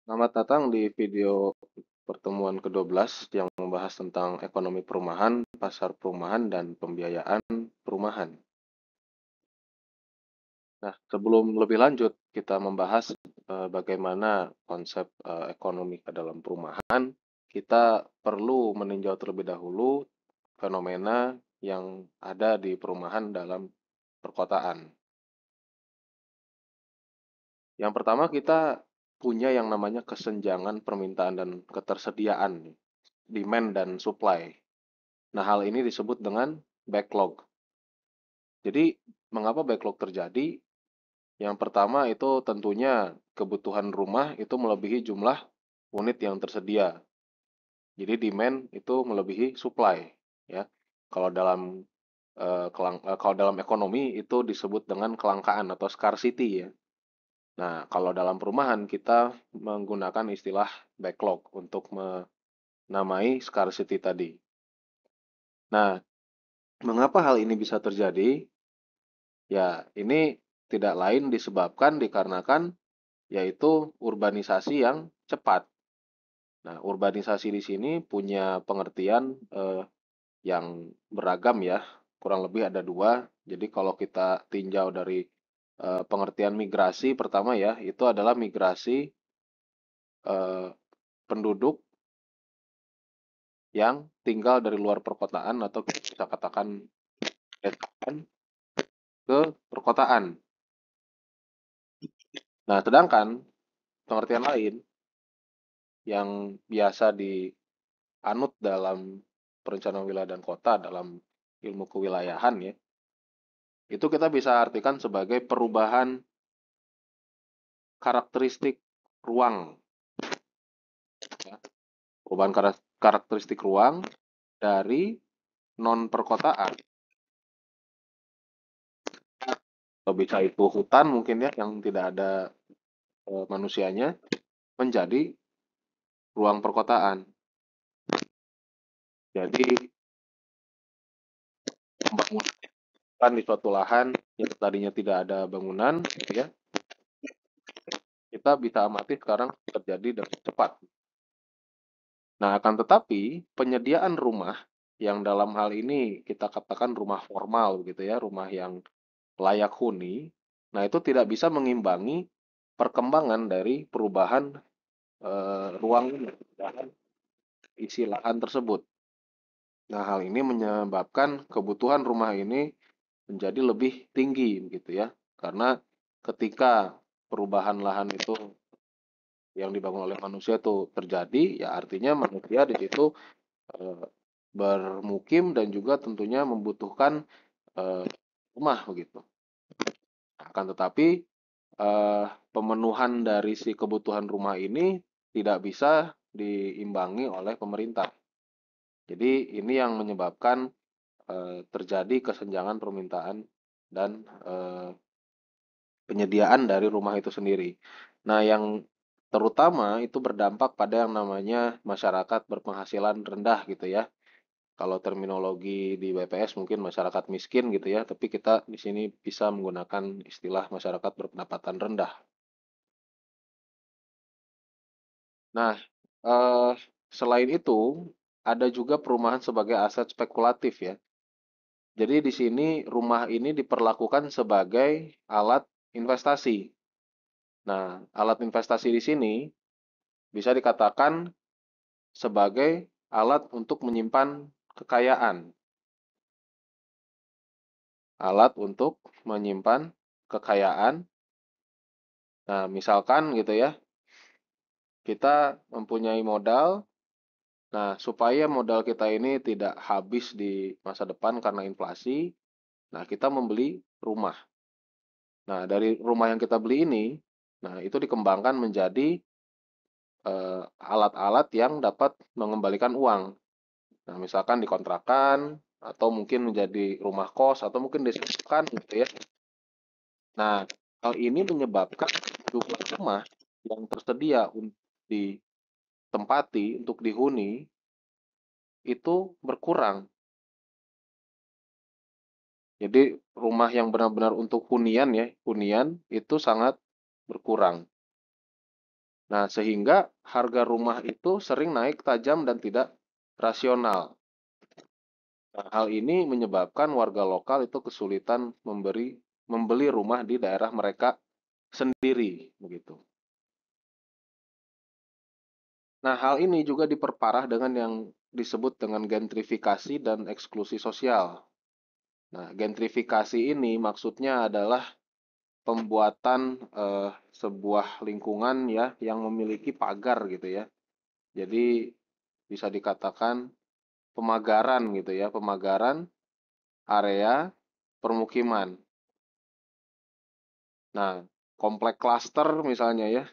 Selamat datang di video pertemuan ke-12 yang membahas tentang ekonomi perumahan, pasar perumahan, dan pembiayaan perumahan. Nah, sebelum lebih lanjut, kita membahas bagaimana konsep ekonomi ke dalam perumahan, kita perlu meninjau terlebih dahulu fenomena yang ada di perumahan dalam perkotaan. Yang pertama, kita punya yang namanya kesenjangan permintaan dan ketersediaan, demand dan supply. Nah, hal ini disebut dengan backlog. Jadi, mengapa backlog terjadi? Yang pertama itu tentunya kebutuhan rumah itu melebihi jumlah unit yang tersedia. Jadi demand itu melebihi supply, ya. Kalau dalam kalau dalam ekonomi itu disebut dengan kelangkaan atau scarcity, ya. Nah, kalau dalam perumahan kita menggunakan istilah backlog untuk menamai scarcity tadi. Nah, mengapa hal ini bisa terjadi? Ya, ini tidak lain disebabkan dikarenakan yaitu urbanisasi yang cepat. Nah, urbanisasi di sini punya pengertian yang beragam ya, kurang lebih ada dua. Jadi kalau kita tinjau dari pengertian migrasi pertama ya, itu adalah migrasi eh, penduduk yang tinggal dari luar perkotaan atau kita bisa katakan pedesaan ke perkotaan. Nah, sedangkan pengertian lain yang biasa dianut dalam perencanaan wilayah dan kota dalam ilmu kewilayahan ya, itu kita bisa artikan sebagai perubahan karakteristik ruang, ya. Perubahan karakteristik ruang dari non perkotaan, atau bisa itu hutan mungkin ya yang tidak ada manusianya, menjadi ruang perkotaan. Jadi pembangunan di suatu lahan yang tadinya tidak ada bangunan, gitu ya, kita bisa amati sekarang terjadi dengan cepat. Nah, akan tetapi penyediaan rumah yang dalam hal ini kita katakan rumah formal gitu ya, rumah yang layak huni, nah itu tidak bisa mengimbangi perkembangan dari perubahan ruang dan isi lahan tersebut. Nah, hal ini menyebabkan kebutuhan rumah ini menjadi lebih tinggi gitu ya. Karena ketika perubahan lahan itu yang dibangun oleh manusia itu terjadi, ya artinya manusia di situ eh, bermukim dan juga tentunya membutuhkan eh, rumah begitu. Akan tetapi eh, pemenuhan dari si kebutuhan rumah ini tidak bisa diimbangi oleh pemerintah. Jadi ini yang menyebabkan terjadi kesenjangan permintaan dan penyediaan dari rumah itu sendiri. Nah, yang terutama itu berdampak pada yang namanya masyarakat berpenghasilan rendah gitu ya. Kalau terminologi di BPS mungkin masyarakat miskin gitu ya, tapi kita di sini bisa menggunakan istilah masyarakat berpendapatan rendah. Nah, eh, selain itu ada juga perumahan sebagai aset spekulatif ya. Jadi di sini rumah ini diperlakukan sebagai alat investasi. Nah, alat investasi di sini bisa dikatakan sebagai alat untuk menyimpan kekayaan. Alat untuk menyimpan kekayaan. Nah, misalkan gitu ya, kita mempunyai modal. Nah, supaya modal kita ini tidak habis di masa depan karena inflasi, nah kita membeli rumah. Nah, dari rumah yang kita beli ini, nah itu dikembangkan menjadi alat-alat yang dapat mengembalikan uang. Nah, misalkan dikontrakan atau mungkin menjadi rumah kos atau mungkin disewakan gitu ya. Nah, hal ini menyebabkan jumlah rumah yang tersedia untuk ditempati, untuk dihuni itu berkurang. Jadi rumah yang benar-benar untuk hunian ya, hunian itu sangat berkurang. Nah, sehingga harga rumah itu sering naik tajam dan tidak rasional. Nah, hal ini menyebabkan warga lokal itu kesulitan membeli rumah di daerah mereka sendiri, begitu. Nah, hal ini juga diperparah dengan yang disebut dengan gentrifikasi dan eksklusi sosial. Nah, gentrifikasi ini maksudnya adalah pembuatan sebuah lingkungan ya yang memiliki pagar gitu ya. Jadi bisa dikatakan pemagaran gitu ya, pemagaran area permukiman. Nah, komplek klaster misalnya ya,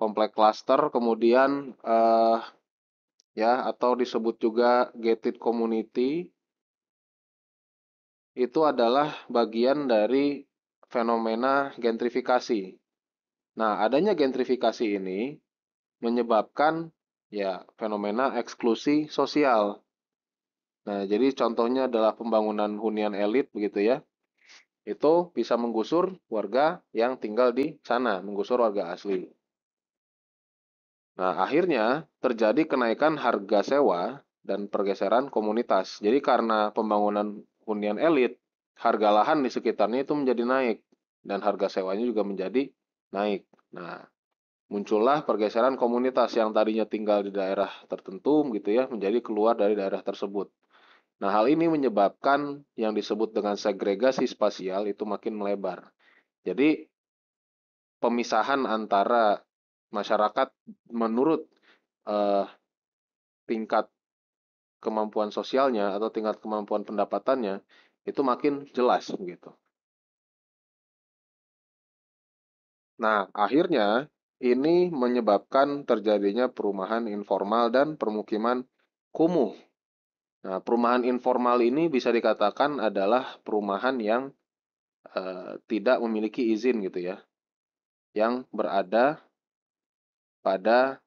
komplek klaster kemudian ya atau disebut juga gated community itu adalah bagian dari fenomena gentrifikasi. Nah, adanya gentrifikasi ini menyebabkan ya fenomena eksklusi sosial. Nah, jadi contohnya adalah pembangunan hunian elit begitu ya. Itu bisa menggusur warga yang tinggal di sana, menggusur warga asli. Nah, akhirnya terjadi kenaikan harga sewa dan pergeseran komunitas. Jadi karena pembangunan hunian elit, harga lahan di sekitarnya itu menjadi naik dan harga sewanya juga menjadi naik. Nah, muncullah pergeseran komunitas yang tadinya tinggal di daerah tertentu gitu ya, menjadi keluar dari daerah tersebut. Nah, hal ini menyebabkan yang disebut dengan segregasi spasial itu makin melebar. Jadi, pemisahan antara masyarakat menurut eh, tingkat kemampuan sosialnya atau tingkat kemampuan pendapatannya itu makin jelas begitu. Nah, akhirnya ini menyebabkan terjadinya perumahan informal dan permukiman kumuh. Nah, perumahan informal ini bisa dikatakan adalah perumahan yang tidak memiliki izin gitu ya, yang berada pada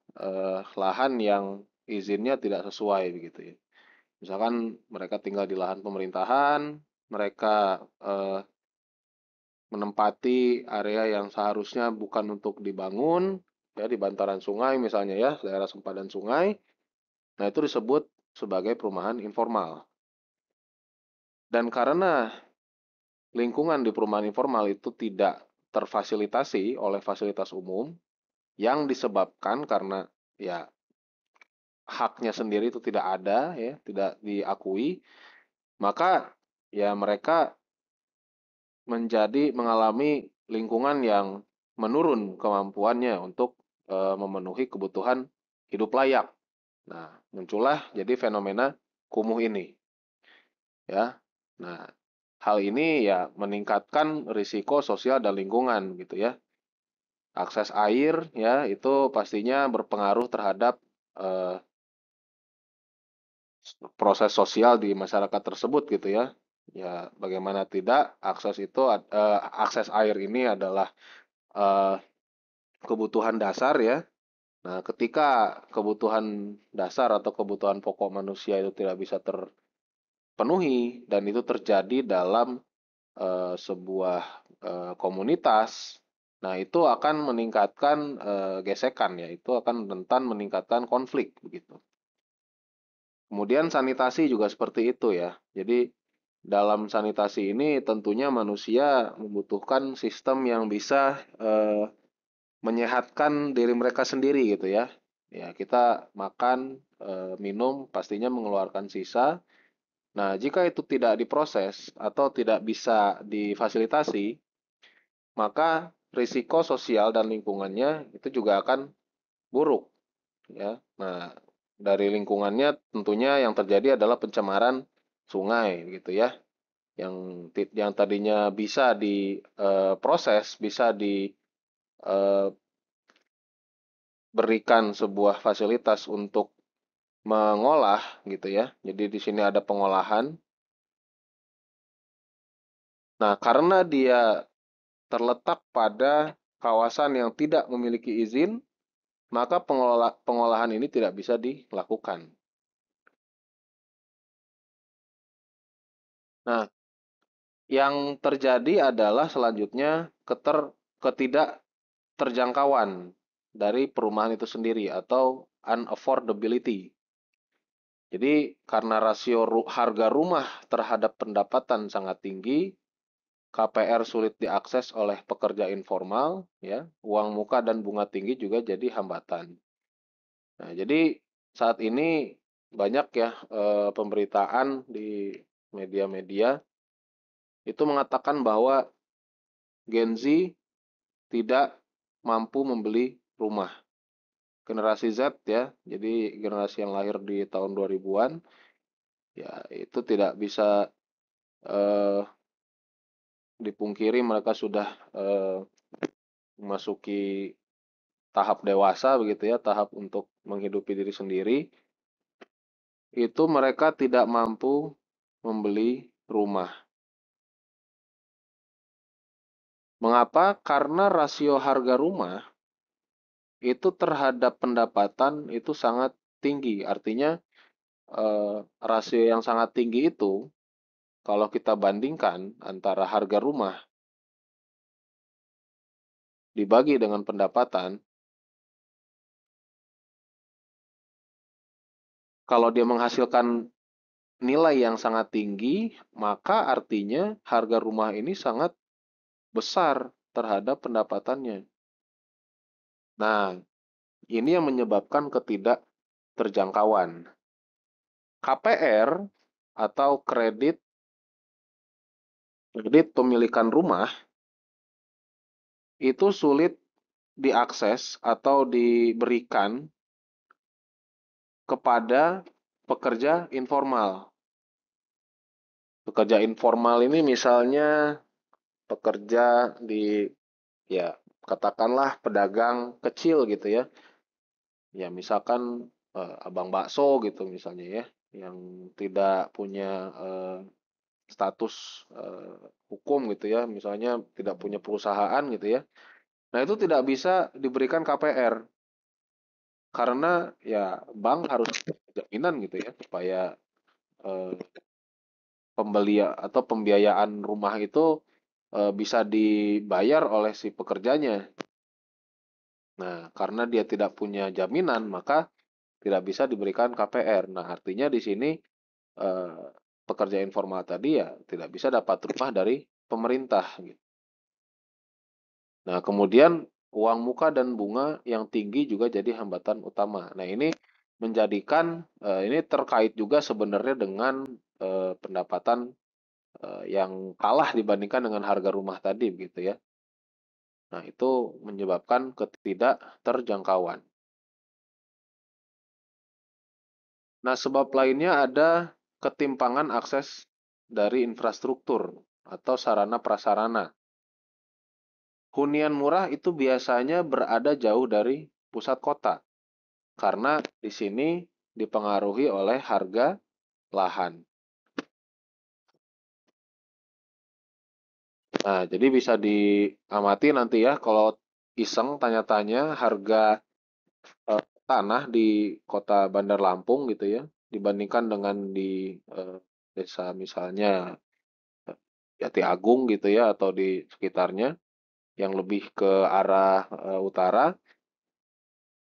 lahan yang izinnya tidak sesuai begitu ya. Misalkan mereka tinggal di lahan pemerintahan, mereka menempati area yang seharusnya bukan untuk dibangun, ya di bantaran sungai misalnya ya, daerah sempadan sungai. Nah, itu disebut sebagai perumahan informal. Dan karena lingkungan di perumahan informal itu tidak terfasilitasi oleh fasilitas umum yang disebabkan karena ya haknya sendiri itu tidak ada ya, tidak diakui, maka ya mereka mengalami lingkungan yang menurun kemampuannya untuk memenuhi kebutuhan hidup layak. Nah, muncullah jadi fenomena kumuh ini ya. Nah, hal ini ya meningkatkan risiko sosial dan lingkungan gitu ya. Akses air ya itu pastinya berpengaruh terhadap eh, proses sosial di masyarakat tersebut gitu ya. Ya, bagaimana tidak akses air ini adalah eh, kebutuhan dasar ya. Nah, ketika kebutuhan dasar atau kebutuhan pokok manusia itu tidak bisa terpenuhi dan itu terjadi dalam sebuah komunitas, nah itu akan meningkatkan gesekan ya, itu akan rentan meningkatkan konflik begitu. Kemudian sanitasi juga seperti itu ya. Jadi dalam sanitasi ini tentunya manusia membutuhkan sistem yang bisa menyehatkan diri mereka sendiri gitu ya. Ya, kita makan, minum pastinya mengeluarkan sisa. Nah, jika itu tidak diproses atau tidak bisa difasilitasi, maka risiko sosial dan lingkungannya itu juga akan buruk ya. Nah, dari lingkungannya tentunya yang terjadi adalah pencemaran sungai gitu ya. Yang tadinya bisa diproses, bisa diberikan sebuah fasilitas untuk mengolah gitu ya. Jadi di sini ada pengolahan. Nah, karena dia terletak pada kawasan yang tidak memiliki izin, maka pengolahan ini tidak bisa dilakukan. Nah, yang terjadi adalah selanjutnya ketidakterjangkauan dari perumahan itu sendiri atau unaffordability. Jadi karena rasio harga rumah terhadap pendapatan sangat tinggi, KPR sulit diakses oleh pekerja informal, ya, uang muka dan bunga tinggi juga jadi hambatan. Nah, jadi saat ini banyak ya pemberitaan di media-media itu mengatakan bahwa Gen Z tidak mampu membeli rumah. Generasi Z ya, jadi generasi yang lahir di tahun 2000-an, ya itu tidak bisa eh, dipungkiri mereka sudah memasuki tahap dewasa begitu ya, tahap untuk menghidupi diri sendiri, itu mereka tidak mampu membeli rumah. Mengapa? Karena rasio harga rumah itu terhadap pendapatan itu sangat tinggi. Artinya rasio yang sangat tinggi itu kalau kita bandingkan antara harga rumah dibagi dengan pendapatan, kalau dia menghasilkan nilai yang sangat tinggi, maka artinya harga rumah ini sangat besar terhadap pendapatannya. Nah, ini yang menyebabkan ketidakterjangkauan. KPR atau kredit pemilikan rumah itu sulit diakses atau diberikan kepada pekerja informal. Pekerja informal ini misalnya pekerja di, ya, katakanlah pedagang kecil gitu ya. Ya misalkan abang bakso gitu misalnya ya, yang tidak punya status hukum gitu ya, misalnya tidak punya perusahaan gitu ya. Nah, itu tidak bisa diberikan KPR karena ya bank harus jaminan gitu ya supaya eh, pembeli atau pembiayaan rumah itu bisa dibayar oleh si pekerjanya. Nah, karena dia tidak punya jaminan, maka tidak bisa diberikan KPR. Nah, artinya di sini eh, pekerja informal tadi ya tidak bisa dapat rumah dari pemerintah gitu. Nah, kemudian uang muka dan bunga yang tinggi juga jadi hambatan utama. Nah, ini menjadikan ini terkait juga sebenarnya dengan pendapatan yang kalah dibandingkan dengan harga rumah tadi begitu ya. Nah, itu menyebabkan ketidakterjangkauan. Nah, sebab lainnya ada ketimpangan akses dari infrastruktur atau sarana prasarana. Hunian murah itu biasanya berada jauh dari pusat kota karena di sini dipengaruhi oleh harga lahan. Nah, jadi bisa diamati nanti ya kalau iseng tanya-tanya harga tanah di kota Bandar Lampung gitu ya, dibandingkan dengan di desa misalnya Jati Agung gitu ya atau di sekitarnya yang lebih ke arah utara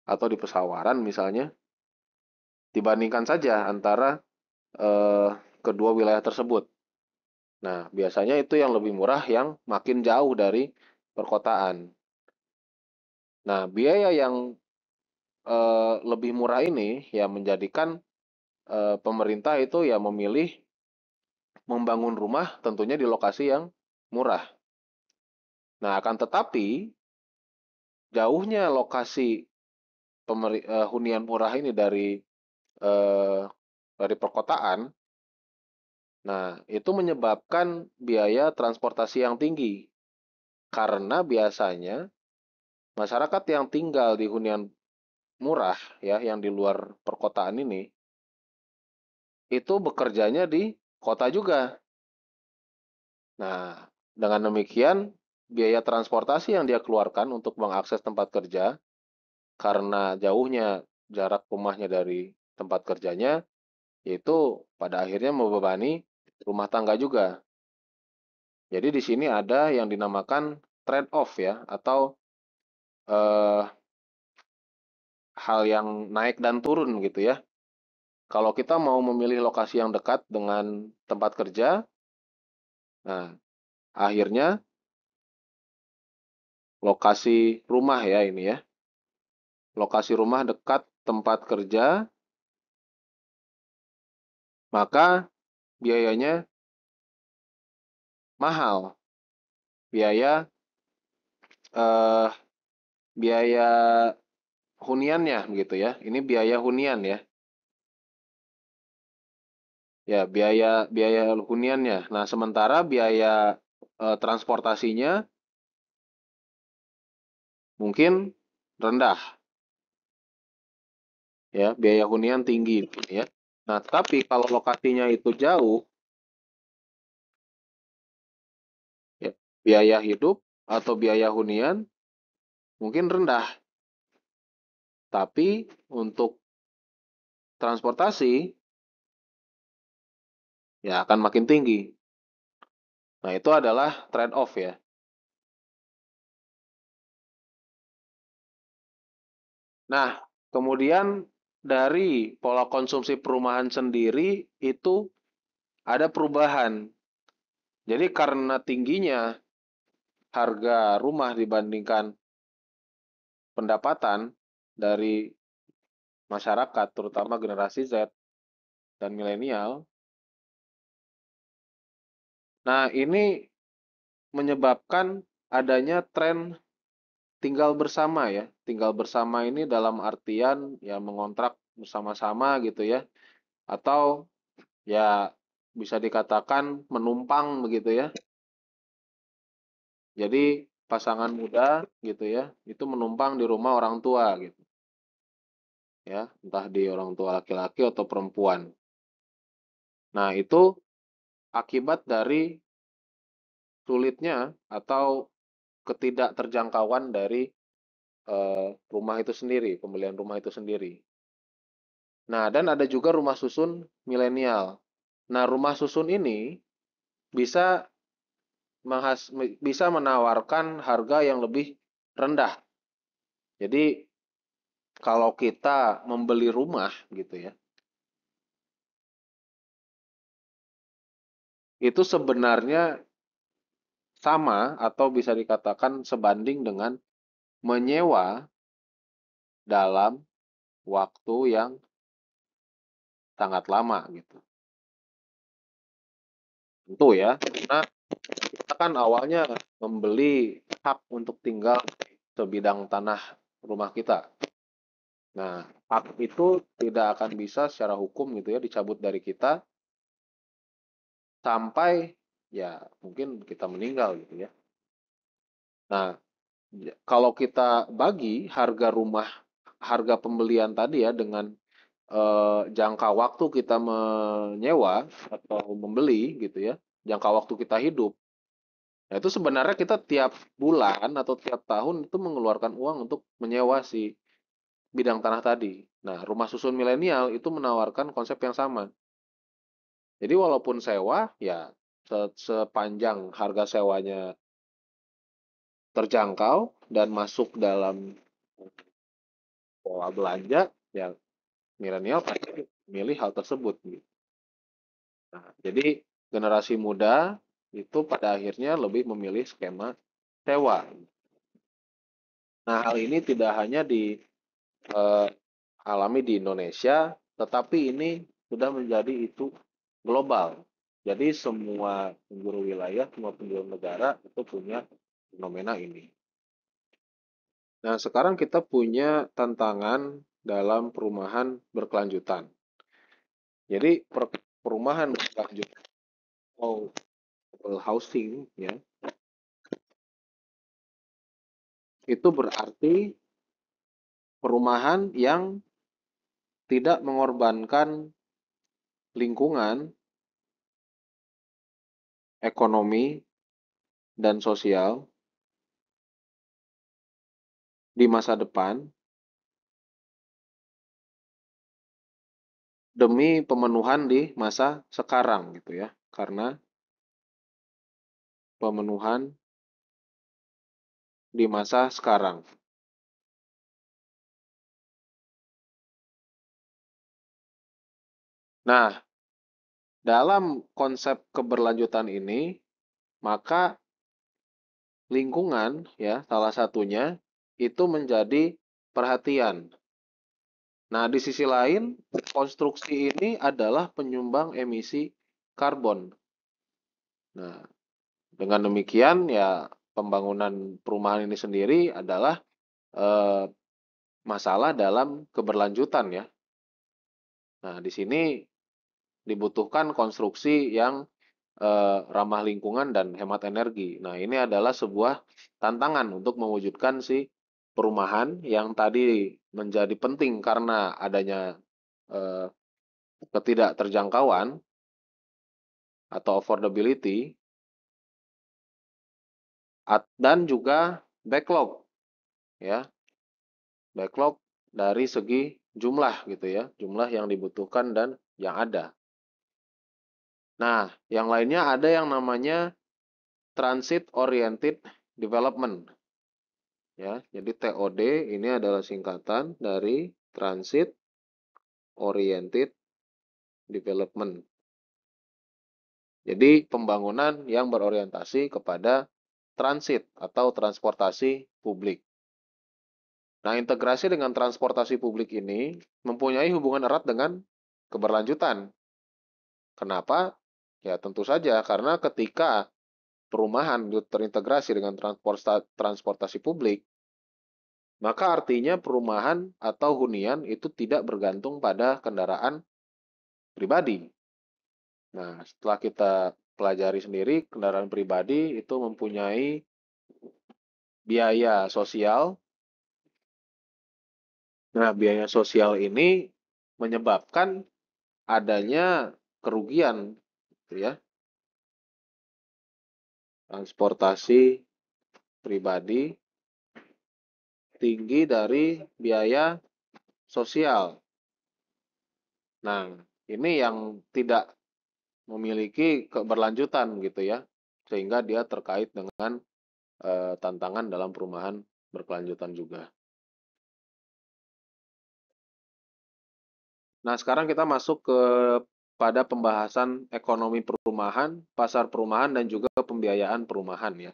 atau di Pesawaran misalnya, dibandingkan saja antara eh, kedua wilayah tersebut. Nah, biasanya itu yang lebih murah yang makin jauh dari perkotaan. Nah, biaya yang lebih murah ini ya menjadikan pemerintah itu ya memilih membangun rumah tentunya di lokasi yang murah. Nah, akan tetapi jauhnya lokasi hunian murah ini eh, dari perkotaan, nah itu menyebabkan biaya transportasi yang tinggi karena biasanya masyarakat yang tinggal di hunian murah ya yang di luar perkotaan ini itu bekerjanya di kota juga. Nah, dengan demikian biaya transportasi yang dia keluarkan untuk mengakses tempat kerja karena jauhnya jarak rumahnya dari tempat kerjanya, yaitu pada akhirnya membebani rumah tangga juga. Jadi di sini ada yang dinamakan trade off ya, atau eh, hal yang naik dan turun gitu ya. Kalau kita mau memilih lokasi yang dekat dengan tempat kerja, nah akhirnya lokasi rumah ya ini ya. Lokasi rumah dekat tempat kerja, maka biayanya mahal. Biaya eh, biaya huniannya gitu ya. Ini biaya hunian ya. Ya, biaya biaya huniannya. Nah, sementara biaya transportasinya mungkin rendah ya, biaya hunian tinggi ya. Nah, tapi kalau lokasinya itu jauh, ya, biaya hidup atau biaya hunian mungkin rendah, tapi untuk transportasi ya akan makin tinggi. Nah, itu adalah trade off ya. Nah, kemudian dari pola konsumsi perumahan sendiri itu ada perubahan. Jadi karena tingginya harga rumah dibandingkan pendapatan dari masyarakat, terutama generasi Z dan milenial. Nah, ini menyebabkan adanya tren tinggal bersama ya. Tinggal bersama ini dalam artian ya mengontrak bersama-sama gitu ya. Atau ya bisa dikatakan menumpang begitu ya. Jadi pasangan muda gitu ya, itu menumpang di rumah orang tua gitu. Ya, entah di orang tua laki-laki atau perempuan. Nah, itu akibat dari sulitnya atau ketidakterjangkauan dari rumah itu sendiri, pembelian rumah itu sendiri. Nah, dan ada juga rumah susun milenial. Nah, rumah susun ini bisa bisa menawarkan harga yang lebih rendah. Jadi, kalau kita membeli rumah gitu ya, itu sebenarnya sama atau bisa dikatakan sebanding dengan menyewa dalam waktu yang sangat lama gitu. Tentu ya, karena kita kan awalnya membeli hak untuk tinggal sebidang tanah rumah kita. Nah, hak itu tidak akan bisa secara hukum gitu ya dicabut dari kita sampai ya mungkin kita meninggal gitu ya. Nah, kalau kita bagi harga rumah, harga pembelian tadi ya dengan jangka waktu kita menyewa atau membeli gitu ya, jangka waktu kita hidup. Nah, itu sebenarnya kita tiap bulan atau tiap tahun itu mengeluarkan uang untuk menyewa si bidang tanah tadi. Nah, rumah susun milenial itu menawarkan konsep yang sama. Jadi walaupun sewa, ya sepanjang harga sewanya terjangkau dan masuk dalam pola belanja, ya milenial pasti milih hal tersebut. Gitu. Nah, jadi generasi muda itu pada akhirnya lebih memilih skema sewa. Nah, hal ini tidak hanya dialami di Indonesia, tetapi ini sudah menjadi itu global. Jadi semua penjuru wilayah, semua penjuru negara itu punya fenomena ini. Nah, sekarang kita punya tantangan dalam perumahan berkelanjutan. Jadi perumahan berkelanjutan atau housing ya, itu berarti perumahan yang tidak mengorbankan lingkungan, ekonomi, dan sosial di masa depan demi pemenuhan di masa sekarang gitu ya. Karena pemenuhan di masa sekarang. Nah, dalam konsep keberlanjutan ini, maka lingkungan ya salah satunya itu menjadi perhatian. Nah, di sisi lain, konstruksi ini adalah penyumbang emisi karbon. Nah, dengan demikian ya pembangunan perumahan ini sendiri adalah eh, masalah dalam keberlanjutan ya. Nah, di sini dibutuhkan konstruksi yang ramah lingkungan dan hemat energi. Nah, ini adalah sebuah tantangan untuk mewujudkan si perumahan yang tadi menjadi penting karena adanya eh, ketidakterjangkauan atau affordability dan juga backlog ya, backlog dari segi jumlah gitu ya, jumlah yang dibutuhkan dan yang ada. Nah, yang lainnya ada yang namanya transit oriented development ya. Jadi TOD ini adalah singkatan dari transit oriented development. Jadi pembangunan yang berorientasi kepada transit atau transportasi publik. Nah, integrasi dengan transportasi publik ini mempunyai hubungan erat dengan keberlanjutan. Kenapa? Ya tentu saja karena ketika perumahan terintegrasi dengan transportasi publik, maka artinya perumahan atau hunian itu tidak bergantung pada kendaraan pribadi. Nah, setelah kita pelajari sendiri, kendaraan pribadi itu mempunyai biaya sosial. Nah, biaya sosial ini menyebabkan adanya kerugian, gitu ya, transportasi pribadi tinggi dari biaya sosial. Nah, ini yang tidak memiliki keberlanjutan gitu ya, sehingga dia terkait dengan tantangan dalam perumahan berkelanjutan juga. Nah, sekarang kita masuk ke pada pembahasan ekonomi perumahan, pasar perumahan, dan juga pembiayaan perumahan ya.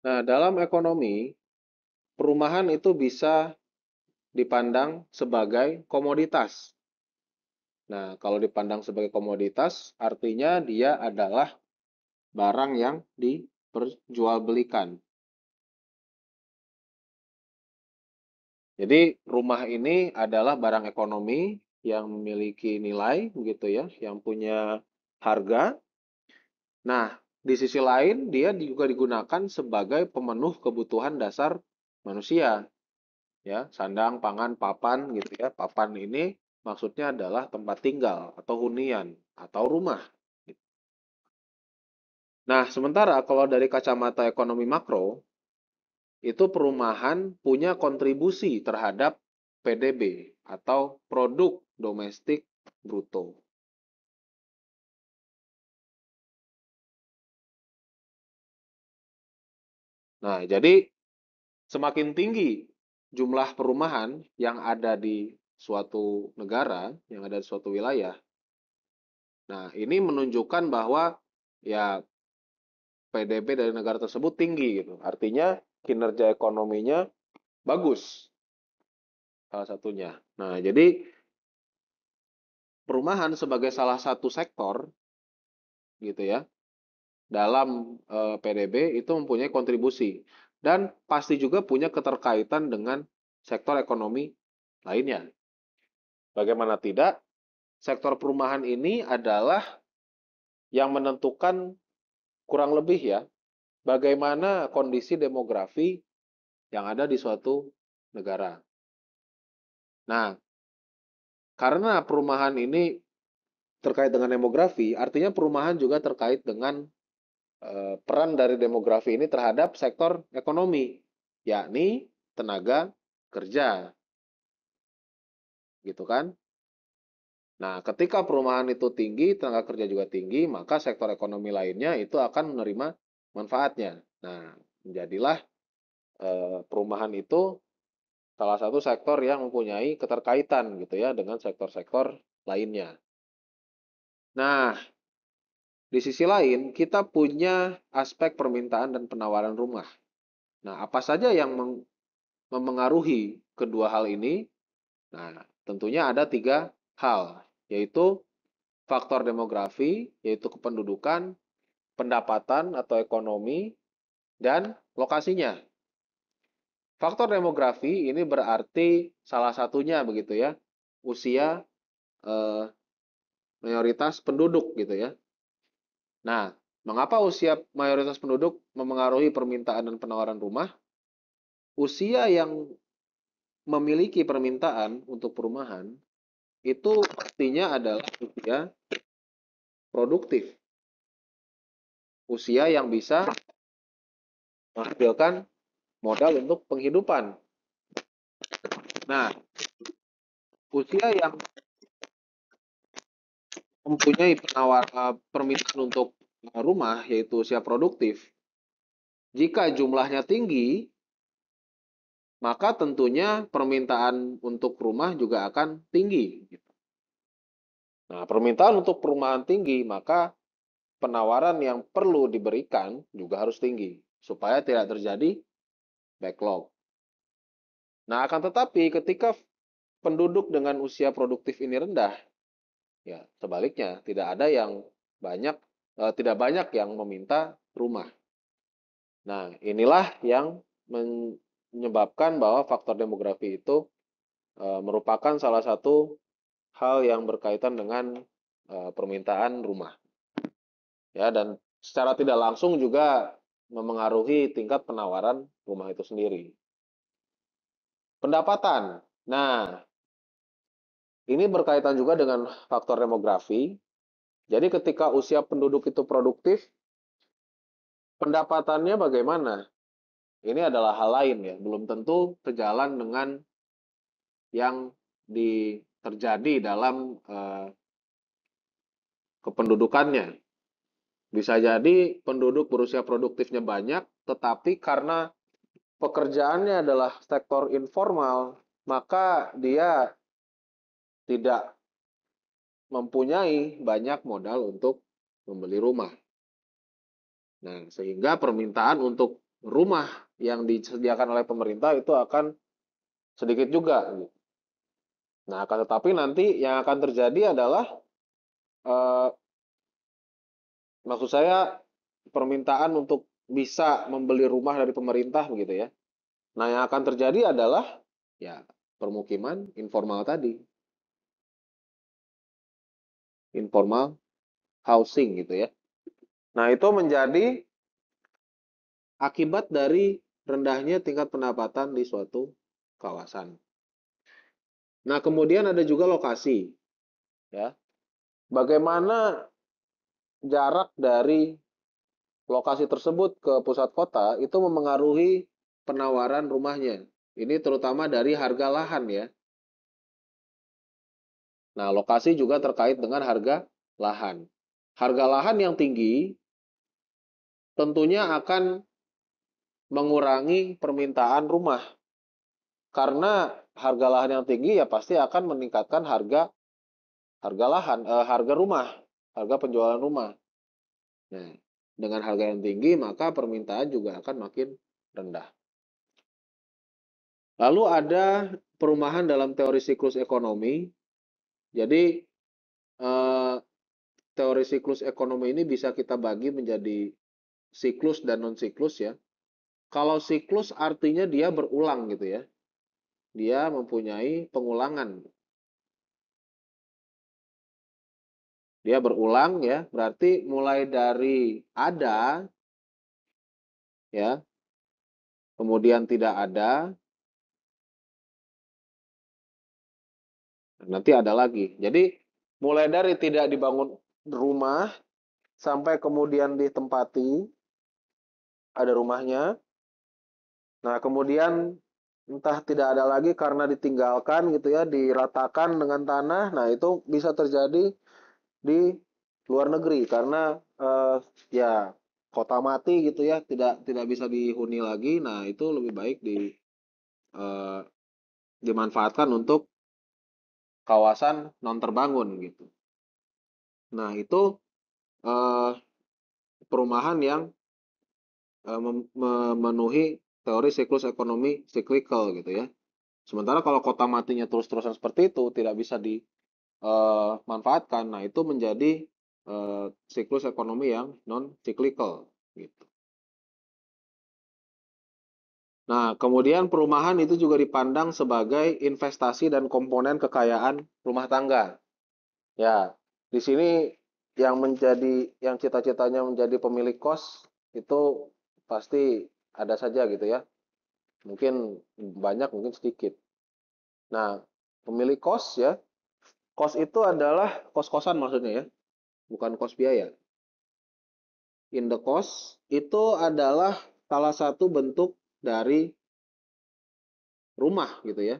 Nah, dalam ekonomi, perumahan itu bisa dipandang sebagai komoditas. Nah, kalau dipandang sebagai komoditas, artinya dia adalah barang yang diperjualbelikan. Jadi, rumah ini adalah barang ekonomi yang memiliki nilai, begitu ya, yang punya harga. Nah, di sisi lain, dia juga digunakan sebagai pemenuh kebutuhan dasar manusia, ya, sandang, pangan, papan, gitu ya. Papan ini maksudnya adalah tempat tinggal atau hunian atau rumah. Nah, sementara kalau dari kacamata ekonomi makro, itu perumahan punya kontribusi terhadap PDB atau produk domestik bruto. Nah, jadi semakin tinggi jumlah perumahan yang ada di suatu negara, yang ada di suatu wilayah. Nah, ini menunjukkan bahwa ya PDB dari negara tersebut tinggi gitu. Artinya kinerja ekonominya bagus salah satunya. Nah, jadi perumahan sebagai salah satu sektor gitu ya dalam PDB itu mempunyai kontribusi dan pasti juga punya keterkaitan dengan sektor ekonomi lainnya. Bagaimana tidak, sektor perumahan ini adalah yang menentukan kurang lebih ya bagaimana kondisi demografi yang ada di suatu negara. Nah, karena perumahan ini terkait dengan demografi, artinya perumahan juga terkait dengan peran dari demografi ini terhadap sektor ekonomi, yakni tenaga kerja, gitu kan? Nah, ketika perumahan itu tinggi, tenaga kerja juga tinggi, maka sektor ekonomi lainnya itu akan menerima manfaatnya. Nah, menjadilah perumahan itu salah satu sektor yang mempunyai keterkaitan gitu ya dengan sektor-sektor lainnya. Nah, di sisi lain kita punya aspek permintaan dan penawaran rumah. Nah, apa saja yang memengaruhi kedua hal ini? Nah, tentunya ada 3 hal, yaitu faktor demografi, yaitu kependudukan, pendapatan atau ekonomi, dan lokasinya. Faktor demografi ini berarti salah satunya begitu ya, usia eh, mayoritas penduduk gitu ya. Nah, mengapa usia mayoritas penduduk memengaruhi permintaan dan penawaran rumah? Usia yang memiliki permintaan untuk perumahan itu pastinya adalah usia produktif, usia yang bisa menghasilkan modal untuk penghidupan. Nah, usia yang mempunyai permintaan untuk rumah yaitu usia produktif, jika jumlahnya tinggi, maka tentunya permintaan untuk rumah juga akan tinggi. Nah, permintaan untuk perumahan tinggi, maka penawaran yang perlu diberikan juga harus tinggi supaya tidak terjadi backlog. Nah, akan tetapi ketika penduduk dengan usia produktif ini rendah, ya sebaliknya tidak banyak yang meminta rumah. Nah, inilah yang menyebabkan bahwa faktor demografi itu merupakan salah satu hal yang berkaitan dengan permintaan rumah. Ya, dan secara tidak langsung juga memengaruhi tingkat penawaran rumah itu sendiri. Pendapatan. Nah, ini berkaitan juga dengan faktor demografi. Jadi ketika usia penduduk itu produktif, pendapatannya bagaimana? Ini adalah hal lain ya, belum tentu sejalan dengan yang terjadi dalam kependudukannya. Bisa jadi penduduk berusia produktifnya banyak, tetapi karena pekerjaannya adalah sektor informal, maka dia tidak mempunyai banyak modal untuk membeli rumah. Nah, sehingga permintaan untuk rumah yang disediakan oleh pemerintah itu akan sedikit juga. Nah, akan tetapi nanti yang akan terjadi adalah eh, maksud saya permintaan untuk bisa membeli rumah dari pemerintah begitu ya. Nah, yang akan terjadi adalah ya permukiman informal tadi, informal housing gitu ya. Nah, itu menjadi akibat dari rendahnya tingkat pendapatan di suatu kawasan. Nah, kemudian ada juga lokasi ya. Bagaimana jarak dari lokasi tersebut ke pusat kota itu memengaruhi penawaran rumahnya. Ini terutama dari harga lahan ya. Nah, lokasi juga terkait dengan harga lahan. Harga lahan yang tinggi tentunya akan mengurangi permintaan rumah. Karena harga lahan yang tinggi ya pasti akan meningkatkan harga rumah, harga penjualan rumah. Nah, dengan harga yang tinggi maka permintaan juga akan makin rendah. Lalu ada perumahan dalam teori siklus ekonomi. Jadi teori siklus ekonomi ini bisa kita bagi menjadi siklus dan non siklus ya. Kalau siklus artinya dia berulang gitu ya. Dia mempunyai pengulangan. Dia berulang ya, berarti mulai dari ada ya, kemudian tidak ada, nanti ada lagi. Jadi mulai dari tidak dibangun rumah sampai kemudian ditempati, ada rumahnya. Nah, kemudian entah tidak ada lagi karena ditinggalkan gitu ya, diratakan dengan tanah. Nah, itu bisa terjadi di luar negeri karena ya kota mati gitu ya, tidak bisa dihuni lagi. Nah, itu lebih baik eh, dimanfaatkan untuk kawasan non terbangun gitu. Nah, itu eh, perumahan yang memenuhi teori siklus ekonomi cyclical gitu ya. Sementara kalau kota matinya terus-terusan seperti itu tidak bisa dimanfaatkan, nah itu menjadi siklus ekonomi yang non cyclical gitu. Nah, kemudian perumahan itu juga dipandang sebagai investasi dan komponen kekayaan rumah tangga. Ya, di sini yang cita-citanya menjadi pemilik kos itu pasti ada saja gitu ya. Mungkin banyak, mungkin sedikit. Nah, pemilik kos ya, kos itu adalah kos-kosan maksudnya ya, bukan kos biaya. Indekos itu adalah salah satu bentuk dari rumah gitu ya,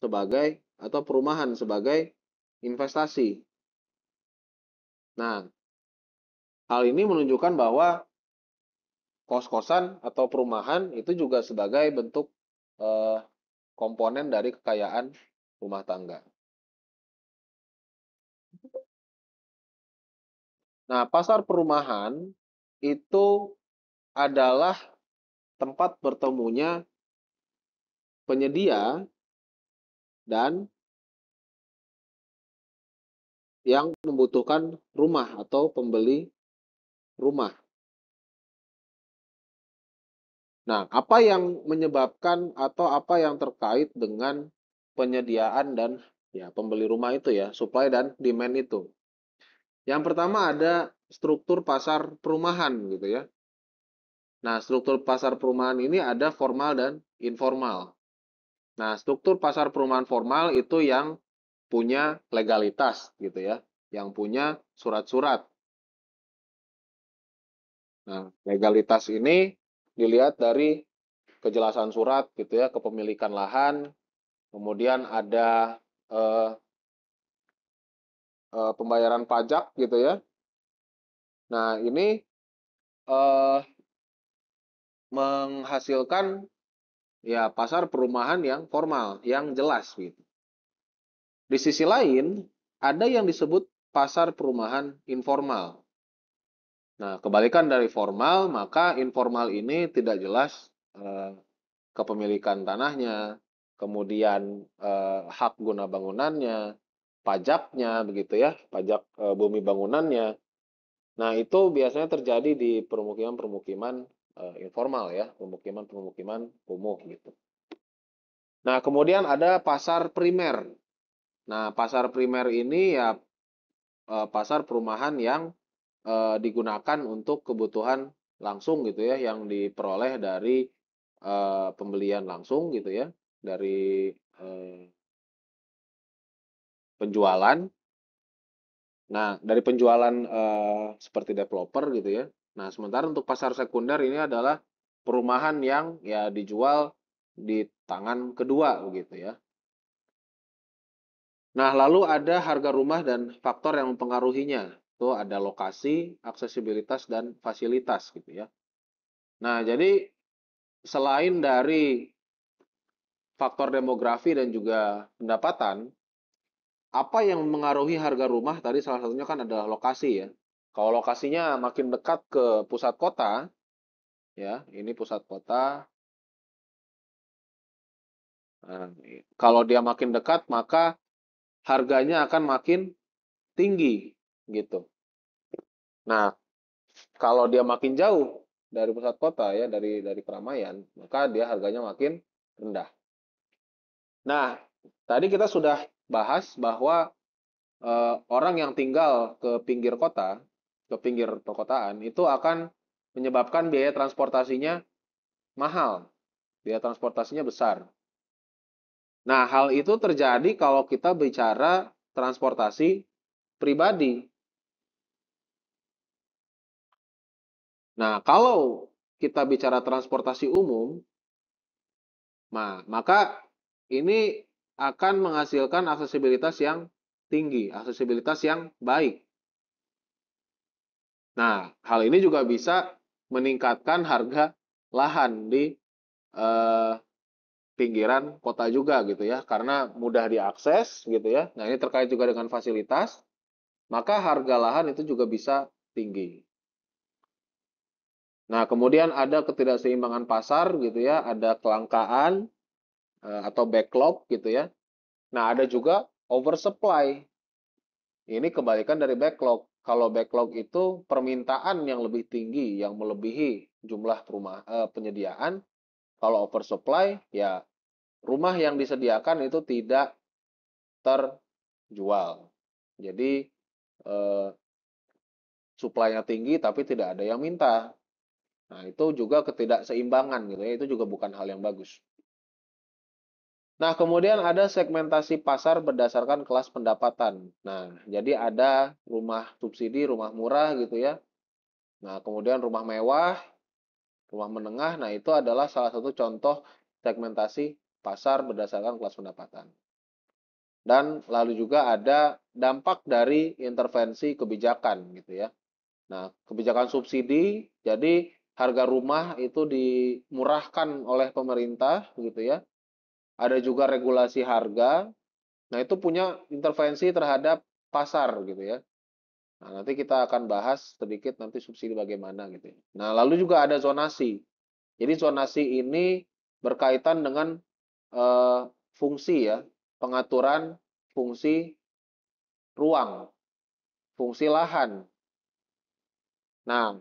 sebagai atau perumahan sebagai investasi. Nah, hal ini menunjukkan bahwa kos-kosan atau perumahan itu juga sebagai bentuk eh, komponen dari kekayaan rumah tangga. Nah, pasar perumahan itu adalah tempat bertemunya penyedia dan yang membutuhkan rumah atau pembeli rumah. Nah, apa yang menyebabkan atau apa yang terkait dengan penyediaan dan ya pembeli rumah itu ya, supply dan demand itu. Yang pertama ada struktur pasar perumahan gitu ya. Nah, struktur pasar perumahan ini ada formal dan informal. Nah, struktur pasar perumahan formal itu yang punya legalitas gitu ya, yang punya surat-surat. Nah, legalitas ini dilihat dari kejelasan surat gitu ya, kepemilikan lahan, kemudian ada eh, pembayaran pajak gitu ya. Nah, ini eh, menghasilkan ya pasar perumahan yang formal, yang jelas gitu. Di sisi lain, ada yang disebut pasar perumahan informal. Nah, kebalikan dari formal, maka informal ini tidak jelas eh, kepemilikan tanahnya, kemudian hak guna bangunannya, pajaknya begitu ya, pajak bumi bangunannya. Nah, itu biasanya terjadi di permukiman-permukiman informal ya, permukiman-permukiman kumuh gitu. Nah, kemudian ada pasar primer. Nah, pasar primer ini ya pasar perumahan yang digunakan untuk kebutuhan langsung gitu ya, yang diperoleh dari pembelian langsung gitu ya, dari penjualan. Nah, dari penjualan seperti developer gitu ya. Nah, sementara untuk pasar sekunder ini adalah perumahan yang ya dijual di tangan kedua begitu ya. Nah, lalu ada harga rumah dan faktor yang mempengaruhinya. Itu ada lokasi, aksesibilitas, dan fasilitas gitu ya. Nah, jadi selain dari faktor demografi dan juga pendapatan, apa yang mengaruhi harga rumah tadi salah satunya kan adalah lokasi ya. Kalau lokasinya makin dekat ke pusat kota, ya, ini pusat kota. Nah, kalau dia makin dekat, maka harganya akan makin tinggi, gitu. Nah, kalau dia makin jauh dari pusat kota ya, dari keramaian, maka dia harganya makin rendah. Nah, tadi kita sudah bahas bahwa orang yang tinggal ke pinggir kota, ke pinggir perkotaan, itu akan menyebabkan biaya transportasinya mahal, biaya transportasinya besar. Nah, hal itu terjadi kalau kita bicara transportasi pribadi. Nah, kalau kita bicara transportasi umum, maka ini akan menghasilkan aksesibilitas yang tinggi, aksesibilitas yang baik. Nah, hal ini juga bisa meningkatkan harga lahan di eh, pinggiran kota juga gitu ya, karena mudah diakses gitu ya. Nah, ini terkait juga dengan fasilitas, maka harga lahan itu juga bisa tinggi. Nah, kemudian ada ketidakseimbangan pasar gitu ya, ada kelangkaan atau backlog gitu ya. Nah, ada juga oversupply. Ini kebalikan dari backlog. Kalau backlog itu permintaan yang lebih tinggi, yang melebihi jumlah penyediaan. Kalau oversupply, ya rumah yang disediakan itu tidak terjual. Jadi eh, supply-nya tinggi tapi tidak ada yang minta. Nah, itu juga ketidakseimbangan gitu ya. Itu juga bukan hal yang bagus. Nah, kemudian ada segmentasi pasar berdasarkan kelas pendapatan. Nah, jadi ada rumah subsidi, rumah murah gitu ya. Nah, kemudian rumah mewah, rumah menengah. Nah, itu adalah salah satu contoh segmentasi pasar berdasarkan kelas pendapatan. Dan lalu juga ada dampak dari intervensi kebijakan gitu ya. Nah, kebijakan subsidi, jadi harga rumah itu dimurahkan oleh pemerintah gitu ya. Ada juga regulasi harga. Nah, itu punya intervensi terhadap pasar gitu ya. Nah, nanti kita akan bahas sedikit nanti subsidi bagaimana gitu ya. Nah, lalu juga ada zonasi. Jadi zonasi ini berkaitan dengan eh, fungsi ya, pengaturan fungsi ruang, fungsi lahan. Nah,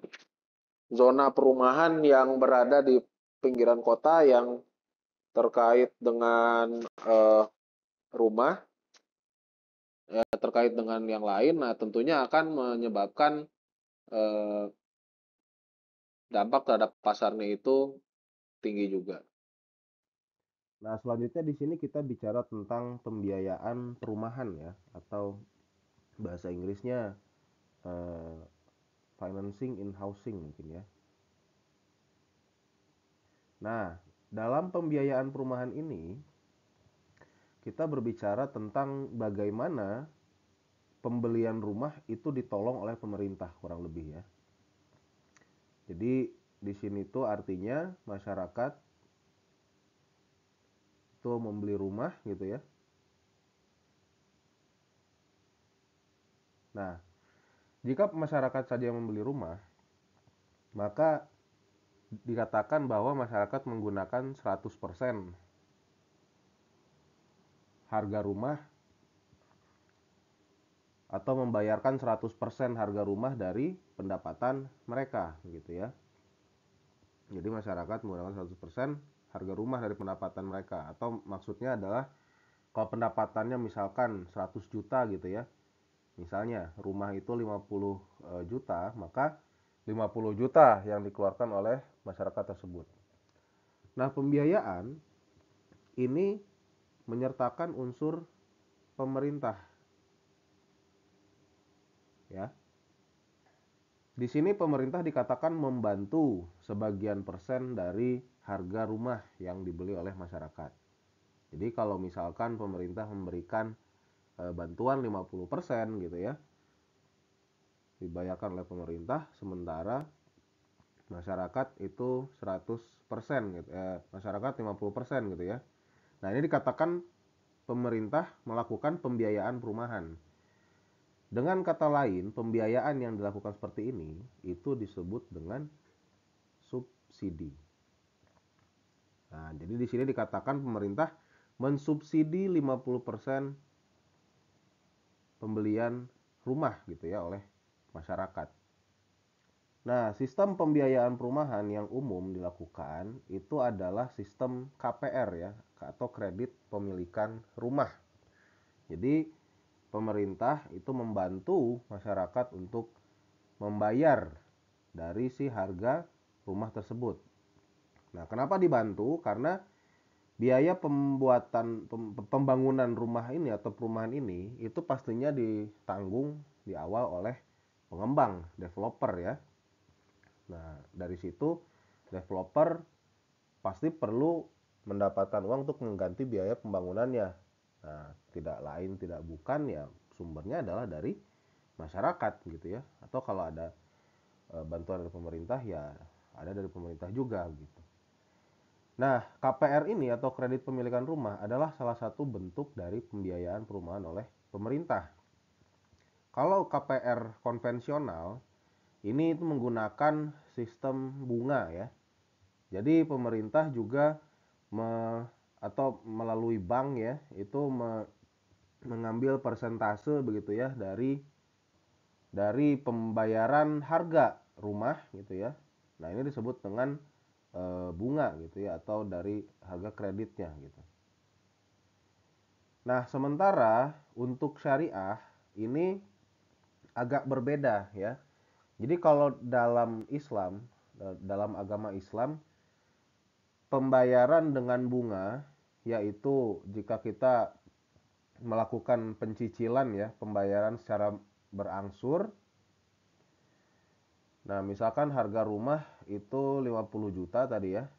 zona perumahan yang berada di pinggiran kota yang terkait dengan rumah, terkait dengan yang lain, nah tentunya akan menyebabkan eh, dampak terhadap pasarnya itu tinggi juga. Nah, selanjutnya di sini kita bicara tentang pembiayaan perumahan ya, atau bahasa Inggrisnya eh, financing in housing mungkin ya. Nah, dalam pembiayaan perumahan ini kita berbicara tentang bagaimana pembelian rumah itu ditolong oleh pemerintah kurang lebih ya. Jadi di sini tuh artinya masyarakat tuh membeli rumah gitu ya. Nah, jika masyarakat saja yang membeli rumah, maka dikatakan bahwa masyarakat menggunakan 100% harga rumah atau membayarkan 100% harga rumah dari pendapatan mereka gitu ya. Jadi masyarakat menggunakan 100% harga rumah dari pendapatan mereka, atau maksudnya adalah kalau pendapatannya misalkan 100 juta gitu ya. Misalnya rumah itu 50 juta, maka 50 juta yang dikeluarkan oleh masyarakat tersebut. Nah, pembiayaan ini menyertakan unsur pemerintah ya. Di sini pemerintah dikatakan membantu sebagian persen dari harga rumah yang dibeli oleh masyarakat. Jadi kalau misalkan pemerintah memberikan bantuan 50% gitu ya, dibayarkan oleh pemerintah, sementara masyarakat itu 100% gitu, masyarakat 50% gitu ya. Nah, ini dikatakan pemerintah melakukan pembiayaan perumahan. Dengan kata lain, pembiayaan yang dilakukan seperti ini itu disebut dengan subsidi. Nah, jadi di sini dikatakan pemerintah mensubsidi 50% pembelian rumah gitu ya oleh masyarakat. Nah, sistem pembiayaan perumahan yang umum dilakukan itu adalah sistem KPR ya, atau kredit pemilikan rumah. Jadi, pemerintah itu membantu masyarakat untuk membayar dari si harga rumah tersebut. Nah, kenapa dibantu? Karena biaya pembangunan rumah ini atau perumahan ini itu pastinya ditanggung di awal oleh pengembang, developer ya. Nah, dari situ developer pasti perlu mendapatkan uang untuk mengganti biaya pembangunannya. Nah, tidak lain tidak bukan ya, sumbernya adalah dari masyarakat gitu ya. Atau kalau ada bantuan dari pemerintah, ya ada dari pemerintah juga gitu. Nah, KPR ini atau kredit pemilikan rumah adalah salah satu bentuk dari pembiayaan perumahan oleh pemerintah. Kalau KPR konvensional ini itu menggunakan sistem bunga ya. Jadi pemerintah juga atau melalui bank ya, itu mengambil persentase begitu ya dari pembayaran harga rumah gitu ya. Nah, ini disebut dengan bunga gitu ya, atau dari harga kreditnya gitu. Nah, sementara untuk syariah ini agak berbeda ya. Jadi kalau dalam Islam, dalam agama Islam, pembayaran dengan bunga yaitu jika kita melakukan pencicilan ya, pembayaran secara berangsur. Nah, misalkan harga rumah itu 50 juta tadi ya.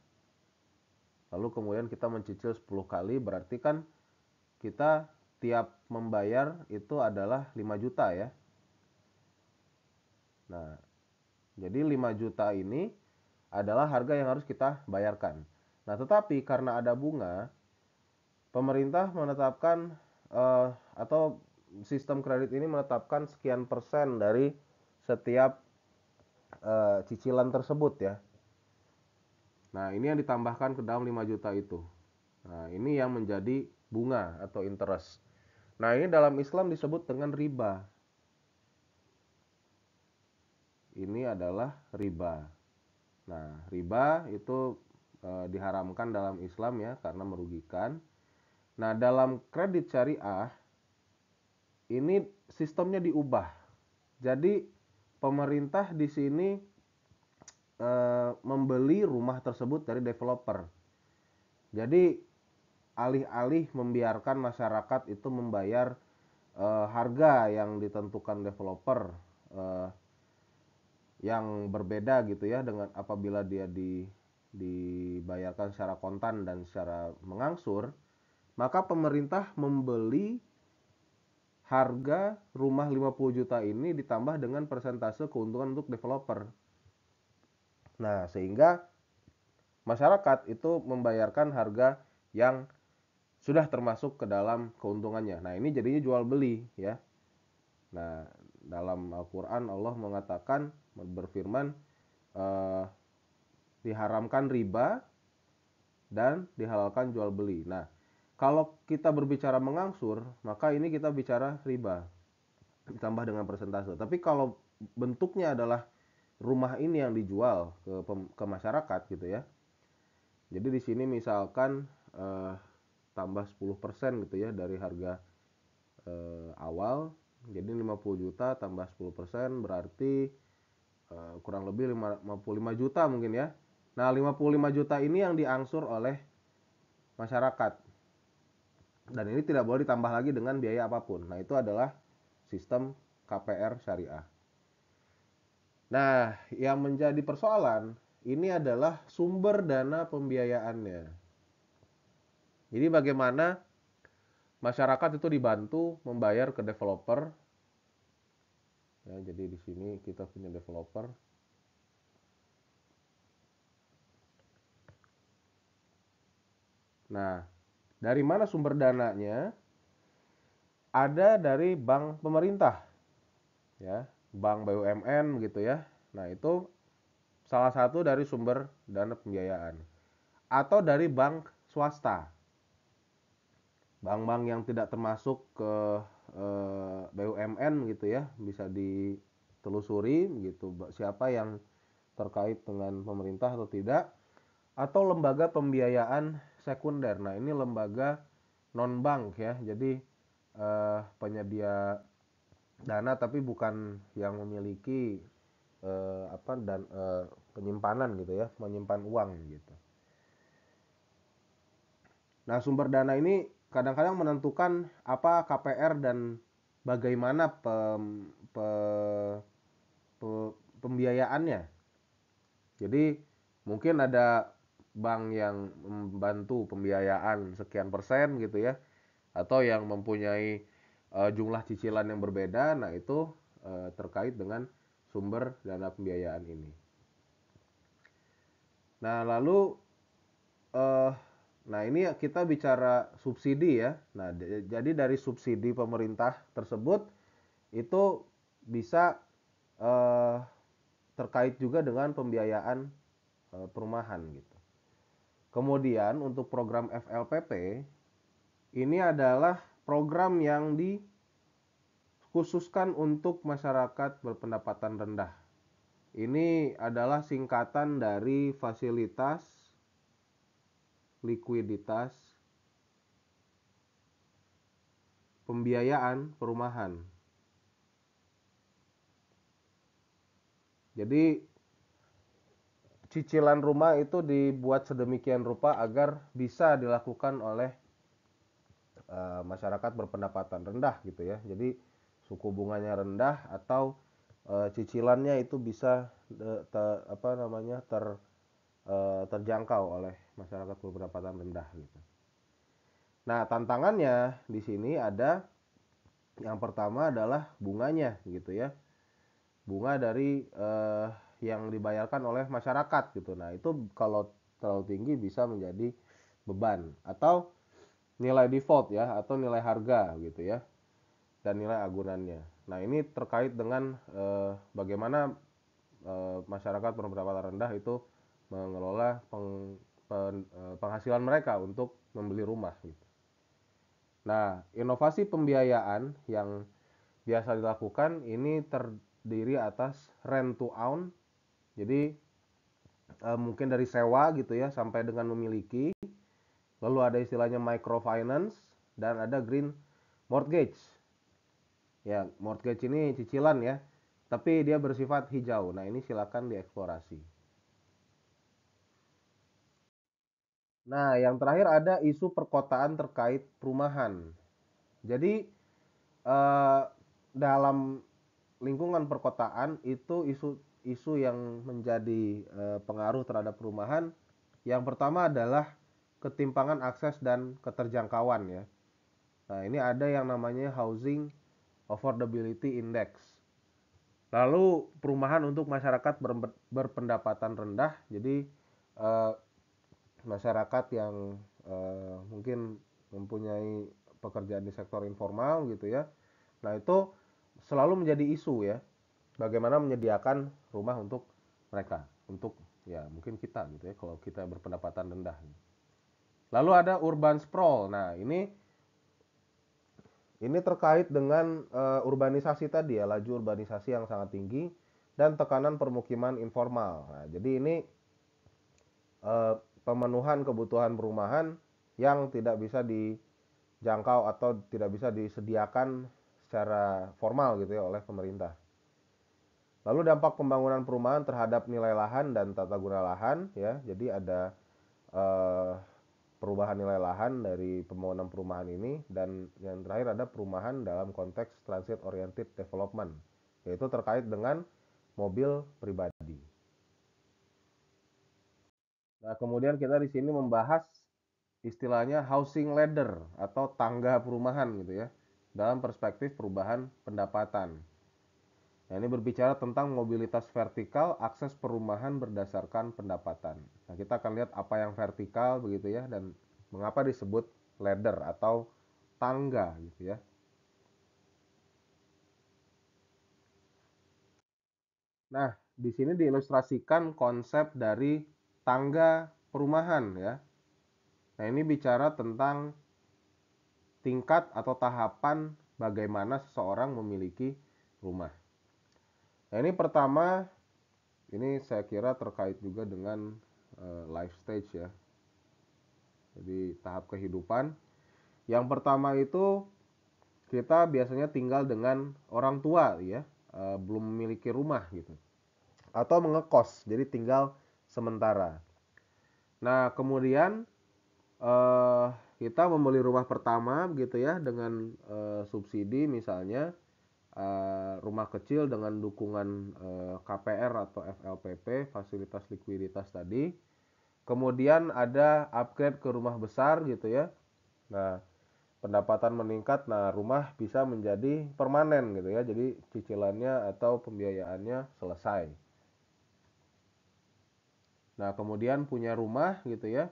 Lalu kemudian kita mencicil 10 kali, berarti kan kita tiap membayar itu adalah 5 juta ya. Nah, jadi 5 juta ini adalah harga yang harus kita bayarkan. Nah, tetapi karena ada bunga, pemerintah menetapkan atau sistem kredit ini menetapkan sekian persen dari setiap cicilan tersebut ya. Nah, ini yang ditambahkan ke dalam 5 juta itu. Nah, ini yang menjadi bunga atau interest. Nah, ini dalam Islam disebut dengan riba. Ini adalah riba. Nah, riba itu diharamkan dalam Islam ya, karena merugikan. Nah, dalam kredit syariah ini sistemnya diubah. Jadi pemerintah di sini membeli rumah tersebut dari developer. Jadi alih-alih membiarkan masyarakat itu membayar harga yang ditentukan developer yang berbeda gitu ya dengan apabila dia dibayarkan secara kontan dan secara mengangsur, maka pemerintah membeli harga rumah 50 juta ini ditambah dengan persentase keuntungan untuk developer. Nah, sehingga masyarakat itu membayarkan harga yang sudah termasuk ke dalam keuntungannya. Nah, ini jadinya jual beli ya. Nah, dalam Al-Qur'an Allah mengatakan, berfirman, diharamkan riba dan dihalalkan jual beli. Nah, kalau kita berbicara mengangsur, maka ini kita bicara riba ditambah dengan persentase. Tapi kalau bentuknya adalah rumah ini yang dijual ke masyarakat gitu ya. Jadi di sini misalkan tambah 10% gitu ya dari harga awal. Jadi 50 juta tambah 10% berarti kurang lebih 55 juta mungkin ya. Nah, 55 juta ini yang diangsur oleh masyarakat. Dan ini tidak boleh ditambah lagi dengan biaya apapun. Nah, itu adalah sistem KPR syariah. Nah, yang menjadi persoalan ini adalah sumber dana pembiayaannya. Jadi bagaimana masyarakat itu dibantu membayar ke developer. Ya, jadi di sini kita punya developer. Nah, dari mana sumber dananya? Ada dari bank pemerintah, ya, bank BUMN gitu ya. Nah, itu salah satu dari sumber dana pembiayaan. Atau dari bank swasta. Bank-bank yang tidak termasuk ke BUMN gitu ya, bisa ditelusuri gitu siapa yang terkait dengan pemerintah atau tidak. Atau lembaga pembiayaan sekunder. Nah, ini lembaga non bank ya. Jadi penyedia dana tapi bukan yang memiliki penyimpanan gitu ya, menyimpan uang gitu. Nah, sumber dana ini kadang-kadang menentukan apa KPR dan bagaimana pembiayaannya. Jadi mungkin ada bank yang membantu pembiayaan sekian persen gitu ya, atau yang mempunyai jumlah cicilan yang berbeda. Nah, itu terkait dengan sumber dana pembiayaan ini. Nah, lalu nah ini kita bicara subsidi ya. Nah, jadi dari subsidi pemerintah tersebut itu bisa terkait juga dengan pembiayaan perumahan gitu. Kemudian untuk program FLPP ini adalah program yang dikhususkan untuk masyarakat berpendapatan rendah. Ini adalah singkatan dari fasilitas likuiditas pembiayaan perumahan. Jadi cicilan rumah itu dibuat sedemikian rupa agar bisa dilakukan oleh masyarakat berpendapatan rendah gitu ya. Jadi suku bunganya rendah atau cicilannya itu bisa terjangkau oleh masyarakat berpendapatan rendah gitu. Nah, tantangannya di sini ada yang pertama adalah bunganya gitu ya. Bunga dari yang dibayarkan oleh masyarakat gitu. Nah, itu kalau terlalu tinggi bisa menjadi beban atau nilai default ya atau nilai harga gitu ya dan nilai agunannya. Nah, ini terkait dengan bagaimana masyarakat berpendapatan rendah itu mengelola penghasilan mereka untuk membeli rumah gitu. Nah, inovasi pembiayaan yang biasa dilakukan ini terdiri atas rent to own. Jadi mungkin dari sewa gitu ya sampai dengan memiliki. Lalu ada istilahnya microfinance dan ada green mortgage. Ya, mortgage ini cicilan ya, tapi dia bersifat hijau. Nah, ini silakan dieksplorasi. Nah, yang terakhir ada isu perkotaan terkait perumahan. Jadi eh, dalam lingkungan perkotaan itu isu yang menjadi pengaruh terhadap perumahan. Yang pertama adalah ketimpangan akses dan keterjangkauan ya. Nah, ini ada yang namanya Housing Affordability Index. Lalu perumahan untuk masyarakat berpendapatan rendah. Jadi eh, masyarakat yang mungkin mempunyai pekerjaan di sektor informal gitu ya. Nah, itu selalu menjadi isu ya. Bagaimana menyediakan rumah untuk mereka, untuk ya mungkin kita gitu ya kalau kita berpendapatan rendah. Lalu ada urban sprawl. Nah, ini terkait dengan urbanisasi tadi ya, laju urbanisasi yang sangat tinggi dan tekanan permukiman informal. Nah, jadi ini pemenuhan kebutuhan perumahan yang tidak bisa dijangkau atau tidak bisa disediakan secara formal gitu ya oleh pemerintah. Lalu dampak pembangunan perumahan terhadap nilai lahan dan tata guna lahan ya. Jadi ada eh, perubahan nilai lahan dari pembangunan perumahan ini dan yang terakhir ada perumahan dalam konteks transit oriented development yaitu terkait dengan mobil pribadi. Nah, kemudian kita di sini membahas istilahnya housing ladder atau tangga perumahan gitu ya dalam perspektif perubahan pendapatan. Nah, ini berbicara tentang mobilitas vertikal akses perumahan berdasarkan pendapatan. Nah, kita akan lihat apa yang vertikal begitu ya dan mengapa disebut ladder atau tangga gitu ya. Nah, di sini diilustrasikan konsep dari tangga perumahan ya. Nah, ini bicara tentang tingkat atau tahapan bagaimana seseorang memiliki rumah. Nah, ini pertama, ini saya kira terkait juga dengan life stage ya. Jadi tahap kehidupan. Yang pertama itu kita biasanya tinggal dengan orang tua ya, belum memiliki rumah gitu. Atau mengekos, jadi tinggal sementara. Nah, kemudian eh, kita membeli rumah pertama gitu ya dengan subsidi misalnya rumah kecil dengan dukungan KPR atau FLPP, fasilitas likuiditas tadi. Kemudian ada upgrade ke rumah besar gitu ya. Nah, pendapatan meningkat, nah rumah bisa menjadi permanen gitu ya. Jadi cicilannya atau pembiayaannya selesai. Nah, kemudian punya rumah gitu ya,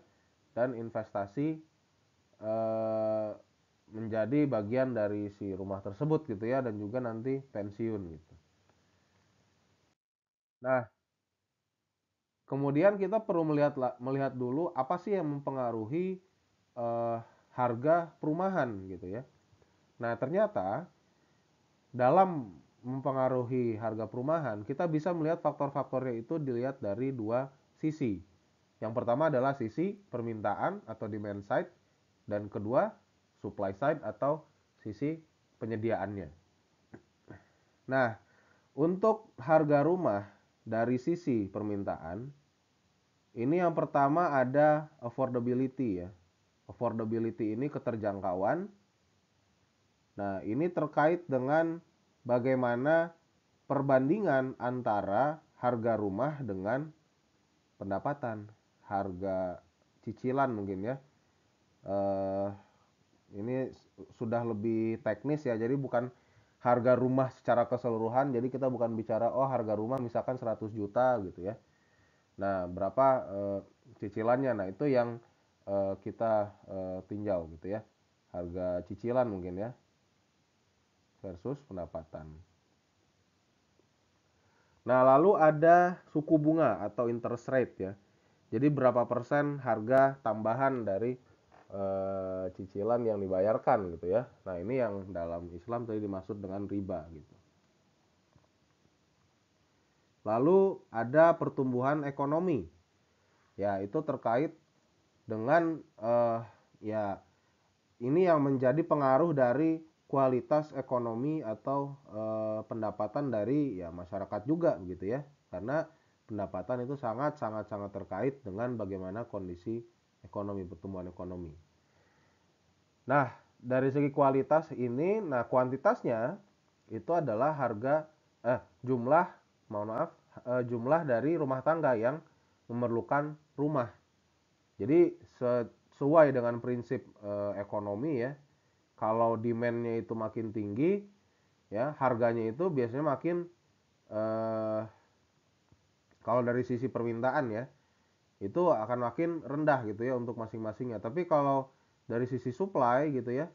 dan investasi eh, menjadi bagian dari si rumah tersebut gitu ya, dan juga nanti pensiun gitu. Nah, kemudian kita perlu melihat dulu apa sih yang mempengaruhi eh, harga perumahan gitu ya. Nah, ternyata dalam mempengaruhi harga perumahan, kita bisa melihat faktor-faktornya itu dilihat dari dua sisi. Yang pertama adalah sisi permintaan atau demand side, dan kedua supply side atau sisi penyediaannya. Nah, untuk harga rumah dari sisi permintaan, ini yang pertama ada affordability ya. Affordability ini keterjangkauan. Nah, ini terkait dengan bagaimana perbandingan antara harga rumah dengan pendapatan, harga cicilan mungkin ya. Eh, ini sudah lebih teknis ya, jadi bukan harga rumah secara keseluruhan, jadi kita bukan bicara oh harga rumah misalkan 100 juta gitu ya. Nah, berapa cicilannya? Nah, itu yang kita tinjau gitu ya. Harga cicilan mungkin ya versus pendapatan. Nah, lalu ada suku bunga atau interest rate ya. Jadi berapa persen harga tambahan dari cicilan yang dibayarkan gitu ya. Nah, ini yang dalam Islam tadi dimaksud dengan riba gitu. Lalu ada pertumbuhan ekonomi. Ya, itu terkait dengan ya ini yang menjadi pengaruh dari kualitas ekonomi atau pendapatan dari ya masyarakat juga gitu ya. Karena pendapatan itu sangat sangat sangat terkait dengan bagaimana kondisi ekonomi, pertumbuhan ekonomi. Nah, dari segi kualitas ini, nah kuantitasnya itu adalah jumlah, mohon maaf, jumlah dari rumah tangga yang memerlukan rumah. Jadi sesuai dengan prinsip ekonomi ya, kalau demand-nya itu makin tinggi, ya harganya itu biasanya makin eh, kalau dari sisi permintaan ya, itu akan makin rendah gitu ya untuk masing-masingnya. Tapi kalau dari sisi supply gitu ya,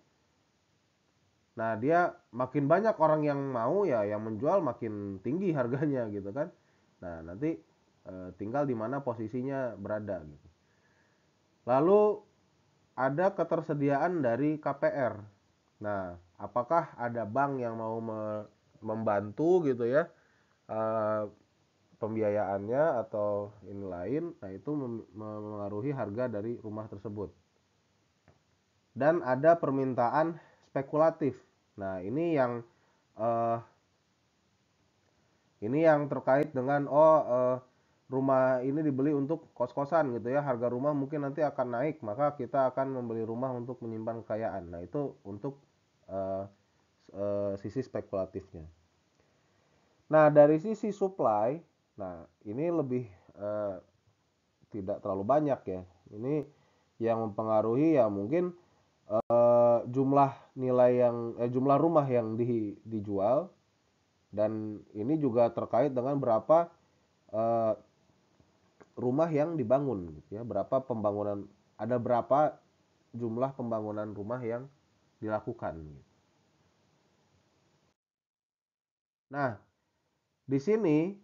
nah dia makin banyak orang yang mau ya, yang menjual makin tinggi harganya gitu kan. Nah nanti tinggal di mana posisinya berada gitu. Lalu ada ketersediaan dari KPR. Nah, apakah ada bank yang mau membantu gitu ya eh, pembiayaannya atau ini lain? Nah, itu memengaruhi harga dari rumah tersebut. Dan ada permintaan spekulatif. Nah, eh, ini yang terkait dengan rumah ini dibeli untuk kos-kosan gitu ya. Harga rumah mungkin nanti akan naik, maka kita akan membeli rumah untuk menyimpan kekayaan. Nah, itu untuk eh, sisi spekulatifnya. Nah, dari sisi supply, nah ini lebih eh, tidak terlalu banyak ya. Ini yang mempengaruhi ya mungkin jumlah rumah yang dijual, dan ini juga terkait dengan berapa eh, rumah yang dibangun gitu ya, berapa jumlah pembangunan rumah yang dilakukan gitu. Nah, di sini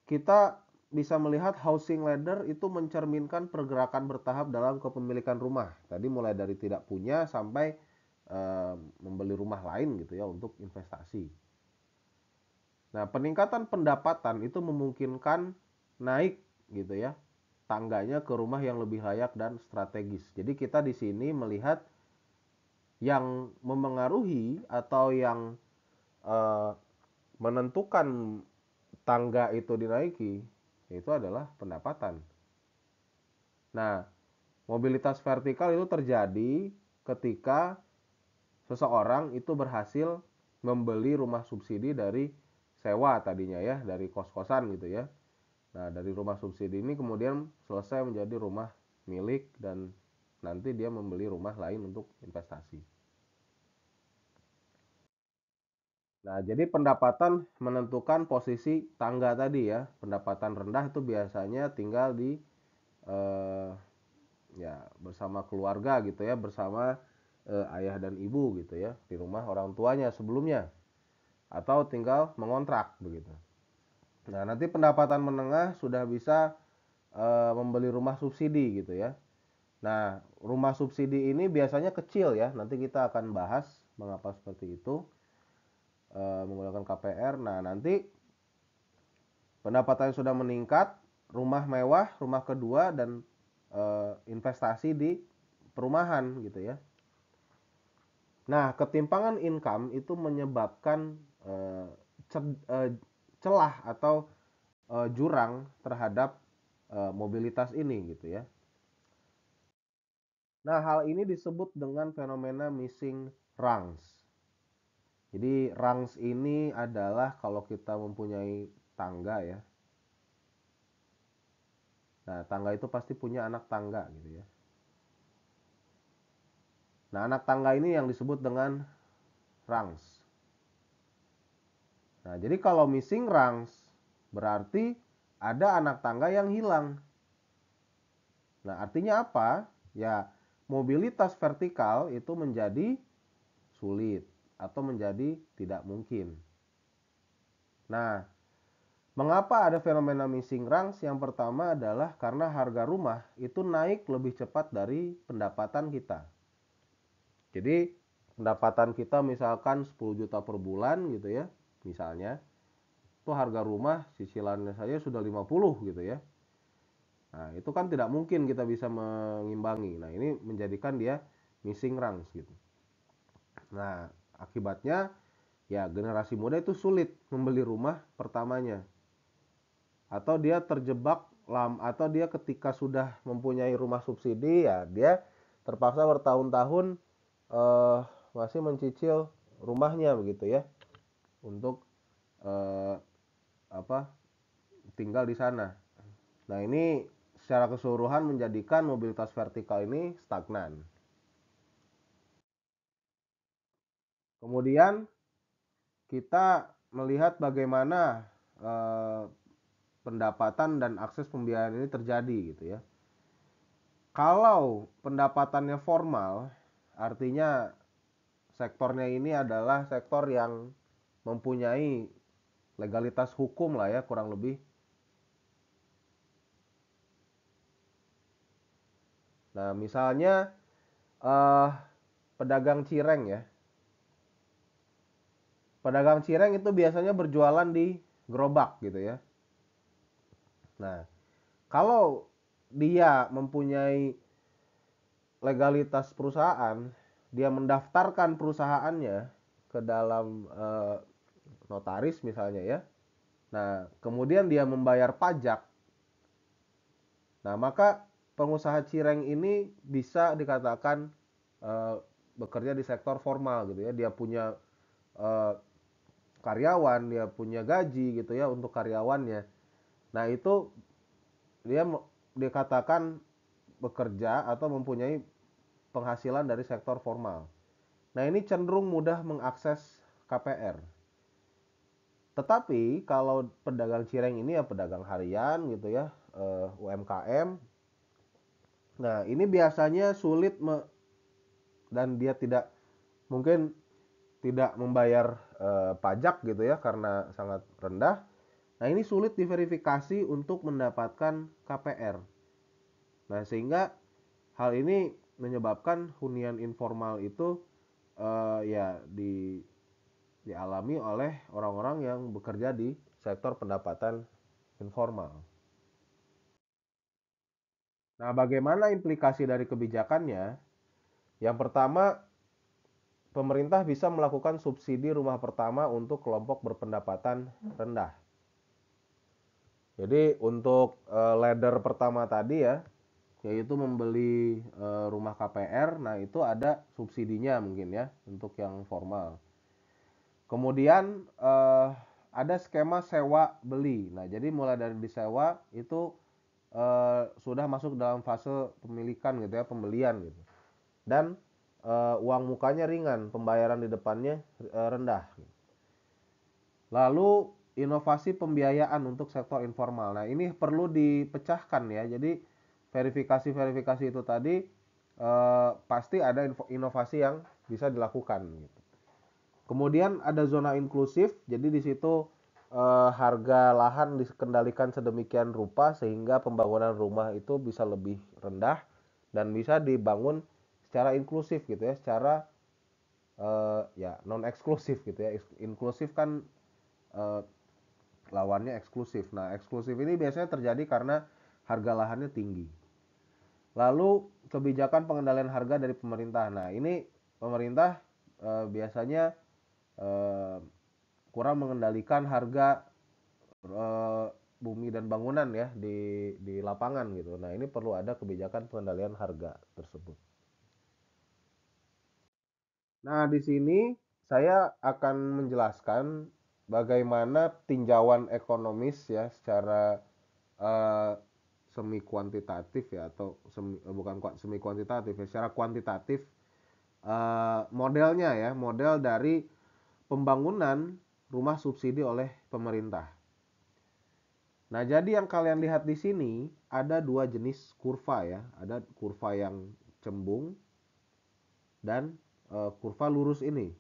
kita bisa melihat housing ladder itu mencerminkan pergerakan bertahap dalam kepemilikan rumah. Tadi mulai dari tidak punya sampai membeli rumah lain gitu ya untuk investasi. Nah, peningkatan pendapatan itu memungkinkan naik gitu ya tangganya ke rumah yang lebih layak dan strategis. Jadi kita di sini melihat yang memengaruhi atau yang eh, menentukan tangga itu dinaiki itu adalah pendapatan. Nah, mobilitas vertikal itu terjadi ketika seseorang itu berhasil membeli rumah subsidi dari sewa tadinya ya, dari kos-kosan gitu ya. Nah, dari rumah subsidi ini kemudian selesai menjadi rumah milik, dan nanti dia membeli rumah lain untuk investasi. Nah, jadi pendapatan menentukan posisi tangga tadi ya. Pendapatan rendah itu biasanya tinggal di eh, ya bersama keluarga gitu ya, bersama ayah dan ibu gitu ya, di rumah orang tuanya sebelumnya, atau tinggal mengontrak begitu. Nah, nanti pendapatan menengah sudah bisa membeli rumah subsidi gitu ya. Nah, rumah subsidi ini biasanya kecil ya. Nanti kita akan bahas mengapa seperti itu menggunakan KPR. Nah, nanti pendapatannya sudah meningkat, rumah mewah, rumah kedua, dan investasi di perumahan gitu ya. Nah, ketimpangan income itu menyebabkan eh, celah atau jurang terhadap mobilitas ini gitu ya. Nah, hal ini disebut dengan fenomena missing rungs. Jadi rungs ini adalah kalau kita mempunyai tangga ya. Nah, tangga itu pasti punya anak tangga gitu ya. Nah, anak tangga ini yang disebut dengan rungs. Nah, jadi kalau missing rungs berarti ada anak tangga yang hilang. Nah, artinya apa? Ya, mobilitas vertikal itu menjadi sulit atau menjadi tidak mungkin. Nah, mengapa ada fenomena missing rungs? Yang pertama adalah karena harga rumah itu naik lebih cepat dari pendapatan kita. Jadi, pendapatan kita misalkan 10 juta per bulan gitu ya, misalnya, itu harga rumah cicilannya saja sudah 50 gitu ya. Nah, itu kan tidak mungkin kita bisa mengimbangi. Nah, ini menjadikan dia missing rungs gitu. Nah, akibatnya ya generasi muda itu sulit membeli rumah pertamanya. Atau dia terjebak atau dia ketika sudah mempunyai rumah subsidi ya dia terpaksa bertahun-tahun eh, masih mencicil rumahnya begitu ya untuk eh, apa tinggal di sana. Nah, ini secara keseluruhan menjadikan mobilitas vertikal ini stagnan. Kemudian kita melihat bagaimana eh, pendapatan dan akses pembiayaan ini terjadi gitu ya. Kalau pendapatannya formal, artinya sektornya ini adalah sektor yang mempunyai legalitas hukum lah ya kurang lebih. Nah, misalnya eh, pedagang cireng ya. Pedagang cireng itu biasanya berjualan di gerobak gitu ya. Nah, kalau dia mempunyai legalitas perusahaan, dia mendaftarkan perusahaannya ke dalam notaris misalnya ya. Nah, kemudian dia membayar pajak. Nah, maka pengusaha cireng ini bisa dikatakan eh, bekerja di sektor formal gitu ya. Dia punya eh, karyawan, dia punya gaji gitu ya untuk karyawannya. Nah, itu dia dikatakan bekerja atau mempunyai penghasilan dari sektor formal. Nah, ini cenderung mudah mengakses KPR. Tetapi kalau pedagang cireng ini ya pedagang harian gitu ya, UMKM. Nah, ini biasanya sulit dan dia tidak mungkin tidak membayar pajak gitu ya karena sangat rendah. Nah, ini sulit diverifikasi untuk mendapatkan KPR. Nah, sehingga hal ini menyebabkan hunian informal itu ya dialami oleh orang-orang yang bekerja di sektor pendapatan informal. Nah, bagaimana implikasi dari kebijakannya? Yang pertama, pemerintah bisa melakukan subsidi rumah pertama untuk kelompok berpendapatan rendah. Jadi untuk ladder pertama tadi ya, yaitu membeli rumah KPR, nah itu ada subsidinya mungkin ya untuk yang formal. Kemudian ada skema sewa beli. Nah, jadi mulai dari disewa itu sudah masuk dalam fase pemilikan gitu ya, pembelian gitu. Dan uang mukanya ringan, pembayaran di depannya rendah. Lalu inovasi pembiayaan untuk sektor informal. Nah, ini perlu dipecahkan ya. Jadi verifikasi-verifikasi itu tadi pasti ada inovasi yang bisa dilakukan gitu. Kemudian ada zona inklusif. Jadi di situ harga lahan dikendalikan sedemikian rupa sehingga pembangunan rumah itu bisa lebih rendah dan bisa dibangun secara inklusif gitu ya, secara ya non eksklusif gitu ya. Inklusif kan eh, lawannya eksklusif. Nah, eksklusif ini biasanya terjadi karena harga lahannya tinggi. Lalu kebijakan pengendalian harga dari pemerintah. Nah, ini pemerintah biasanya eh, kurang mengendalikan harga bumi dan bangunan ya di lapangan gitu. Nah, ini perlu ada kebijakan pengendalian harga tersebut. Nah, di sini saya akan menjelaskan bagaimana tinjauan ekonomis ya secara eh, semi kuantitatif ya atau bukan semi kuantitatif ya, secara kuantitatif modelnya ya, model dari pembangunan rumah subsidi oleh pemerintah. Nah, jadi yang kalian lihat di sini ada dua jenis kurva ya, ada kurva yang cembung dan kurva lurus ini.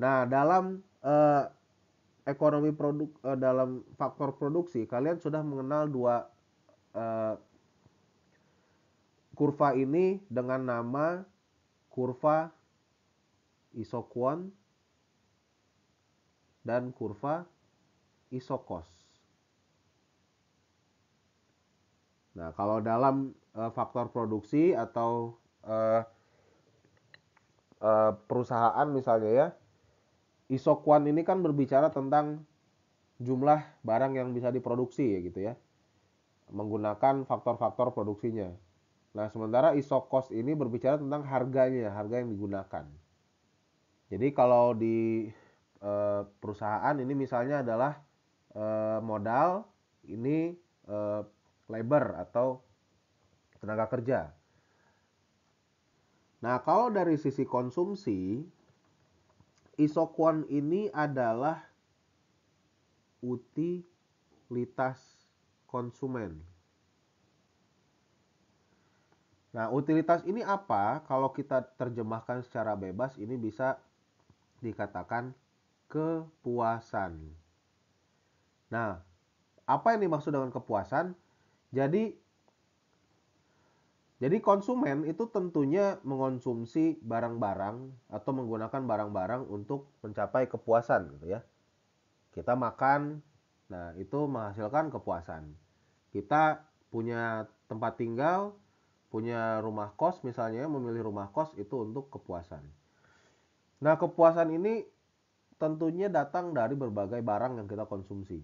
Nah, dalam ekonomi dalam faktor produksi, kalian sudah mengenal dua eh, kurva ini dengan nama kurva isoquant dan kurva isokos. Nah, kalau dalam faktor produksi atau uh, perusahaan misalnya ya, isoquant ini kan berbicara tentang jumlah barang yang bisa diproduksi ya gitu ya, menggunakan faktor-faktor produksinya. Nah, sementara isokos ini berbicara tentang harganya, harga yang digunakan. Jadi kalau di perusahaan ini misalnya adalah modal, ini eh, labor atau tenaga kerja. Nah, kalau dari sisi konsumsi, isoquant ini adalah utilitas konsumen. Nah, utilitas ini apa? Kalau kita terjemahkan secara bebas, ini bisa dikatakan kepuasan. Nah, apa yang dimaksud dengan kepuasan? Jadi Jadi konsumen itu tentunya mengonsumsi barang-barang atau menggunakan barang-barang untuk mencapai kepuasan gitu ya. Kita makan, nah itu menghasilkan kepuasan. Kita punya tempat tinggal, punya rumah kos misalnya, memilih rumah kos itu untuk kepuasan. Nah, kepuasan ini tentunya datang dari berbagai barang yang kita konsumsi.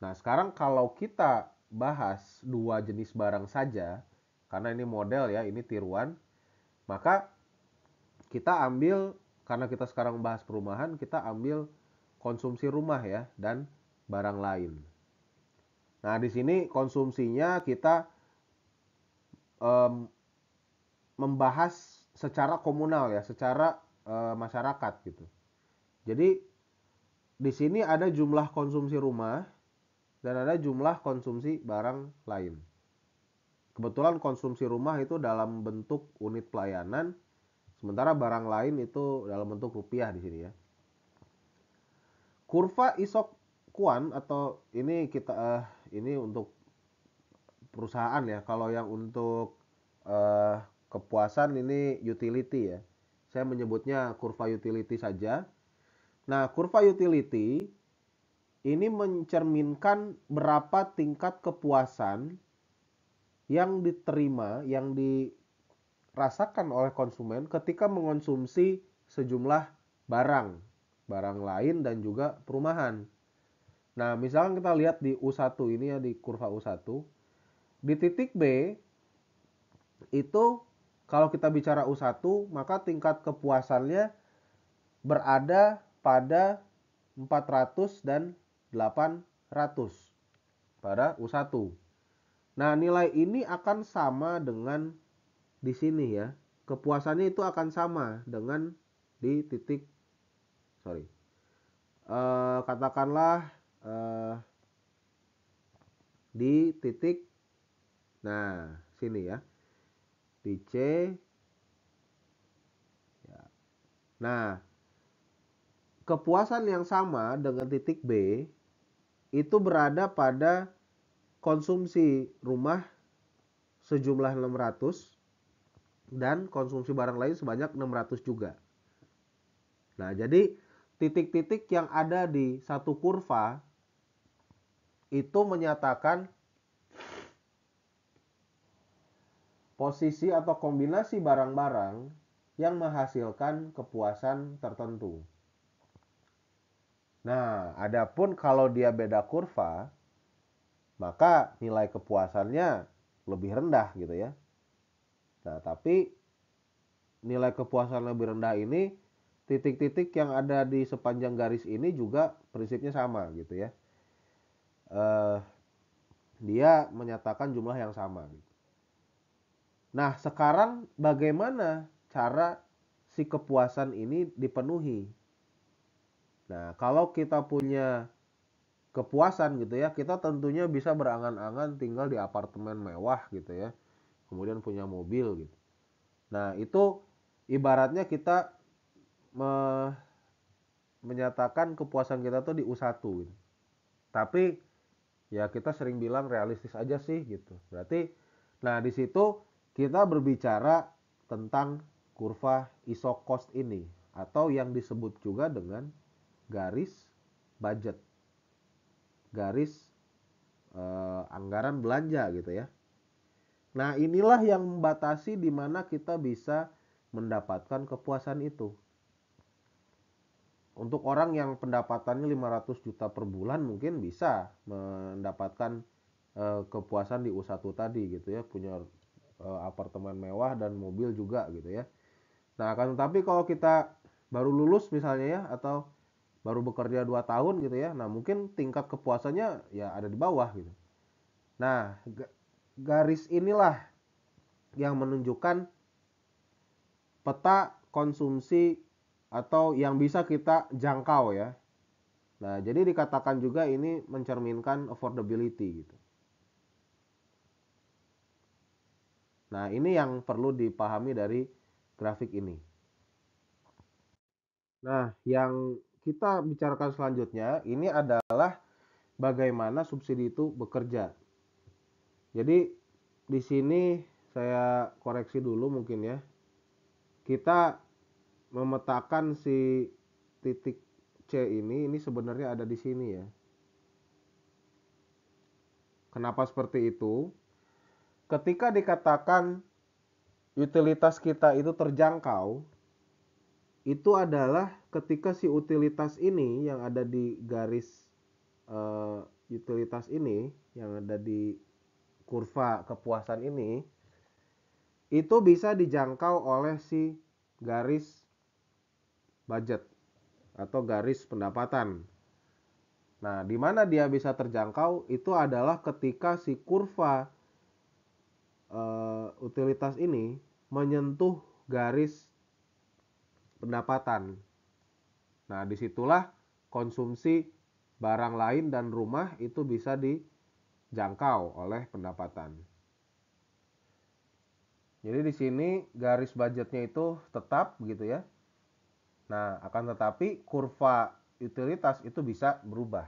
Nah, sekarang kalau kita bahas dua jenis barang saja, karena ini model ya, ini tiruan, maka kita ambil, karena kita sekarang bahas perumahan, kita ambil konsumsi rumah ya dan barang lain. Nah, di sini konsumsinya kita em, membahas secara komunal ya, secara masyarakat gitu. Jadi di sini ada jumlah konsumsi rumah dan ada jumlah konsumsi barang lain. Kebetulan konsumsi rumah itu dalam bentuk unit pelayanan, sementara barang lain itu dalam bentuk rupiah di sini ya. Kurva Isoquant atau ini untuk perusahaan ya. Kalau yang untuk kepuasan ini utility ya. Saya menyebutnya kurva utility saja. Nah, kurva utility ini mencerminkan berapa tingkat kepuasan yang diterima, yang dirasakan oleh konsumen ketika mengonsumsi sejumlah barang, barang lain dan juga perumahan. Nah, misalkan kita lihat di U1 ini ya, di kurva U1, di titik B itu kalau kita bicara U1, maka tingkat kepuasannya berada pada 400 dan 800 pada U1. Nah, nilai ini akan sama dengan di sini ya. Kepuasannya itu akan sama dengan di titik sorry. katakanlah eh, di titik, nah sini ya, di C ya. Nah, kepuasan yang sama dengan titik B itu berada pada konsumsi rumah sejumlah 600 dan konsumsi barang lain sebanyak 600 juga. Nah, jadi titik-titik yang ada di satu kurva itu menyatakan posisi atau kombinasi barang-barang yang menghasilkan kepuasan tertentu. Nah, adapun kalau dia beda kurva, maka nilai kepuasannya lebih rendah gitu ya. Nah, tapi nilai kepuasan lebih rendah ini, titik-titik yang ada di sepanjang garis ini juga prinsipnya sama gitu ya. Eh, dia menyatakan jumlah yang sama. Nah, sekarang bagaimana cara si kepuasan ini dipenuhi? Nah, kalau kita punya kepuasan gitu ya, kita tentunya bisa berangan-angan tinggal di apartemen mewah gitu ya, kemudian punya mobil gitu. Nah, itu ibaratnya kita me- menyatakan kepuasan kita tuh di U1 gitu. Tapi ya kita sering bilang realistis aja sih gitu. Berarti nah di situ kita berbicara tentang kurva isocost ini atau yang disebut juga dengan garis budget. Garis anggaran belanja gitu ya. Nah, inilah yang membatasi di mana kita bisa mendapatkan kepuasan itu. Untuk orang yang pendapatannya 500 juta per bulan mungkin bisa mendapatkan kepuasan di U1 tadi gitu ya, punya apartemen mewah dan mobil juga gitu ya. Nah, akan tetapi kalau kita baru lulus misalnya ya, atau baru bekerja 2 tahun gitu ya, nah mungkin tingkat kepuasannya ya ada di bawah gitu. Nah, garis inilah yang menunjukkan peta konsumsi atau yang bisa kita jangkau ya. Nah, jadi dikatakan juga ini mencerminkan affordability gitu. Nah, ini yang perlu dipahami dari grafik ini. Nah, yang kita bicarakan selanjutnya ini adalah bagaimana subsidi itu bekerja. Jadi di sini saya koreksi dulu mungkin ya. Kita memetakan si titik C ini sebenarnya ada di sini ya. Kenapa seperti itu? Ketika dikatakan utilitas kita itu terjangkau, itu adalah ketika si utilitas ini yang ada di garis uh, utilitas ini, yang ada di kurva kepuasan ini, itu bisa dijangkau oleh si garis budget atau garis pendapatan. Nah, di mana dia bisa terjangkau itu adalah ketika si kurva utilitas ini menyentuh garis pendapatan. Nah, disitulah konsumsi barang lain dan rumah itu bisa dijangkau oleh pendapatan. Jadi di sini garis budgetnya itu tetap gitu ya. Nah, akan tetapi kurva utilitas itu bisa berubah.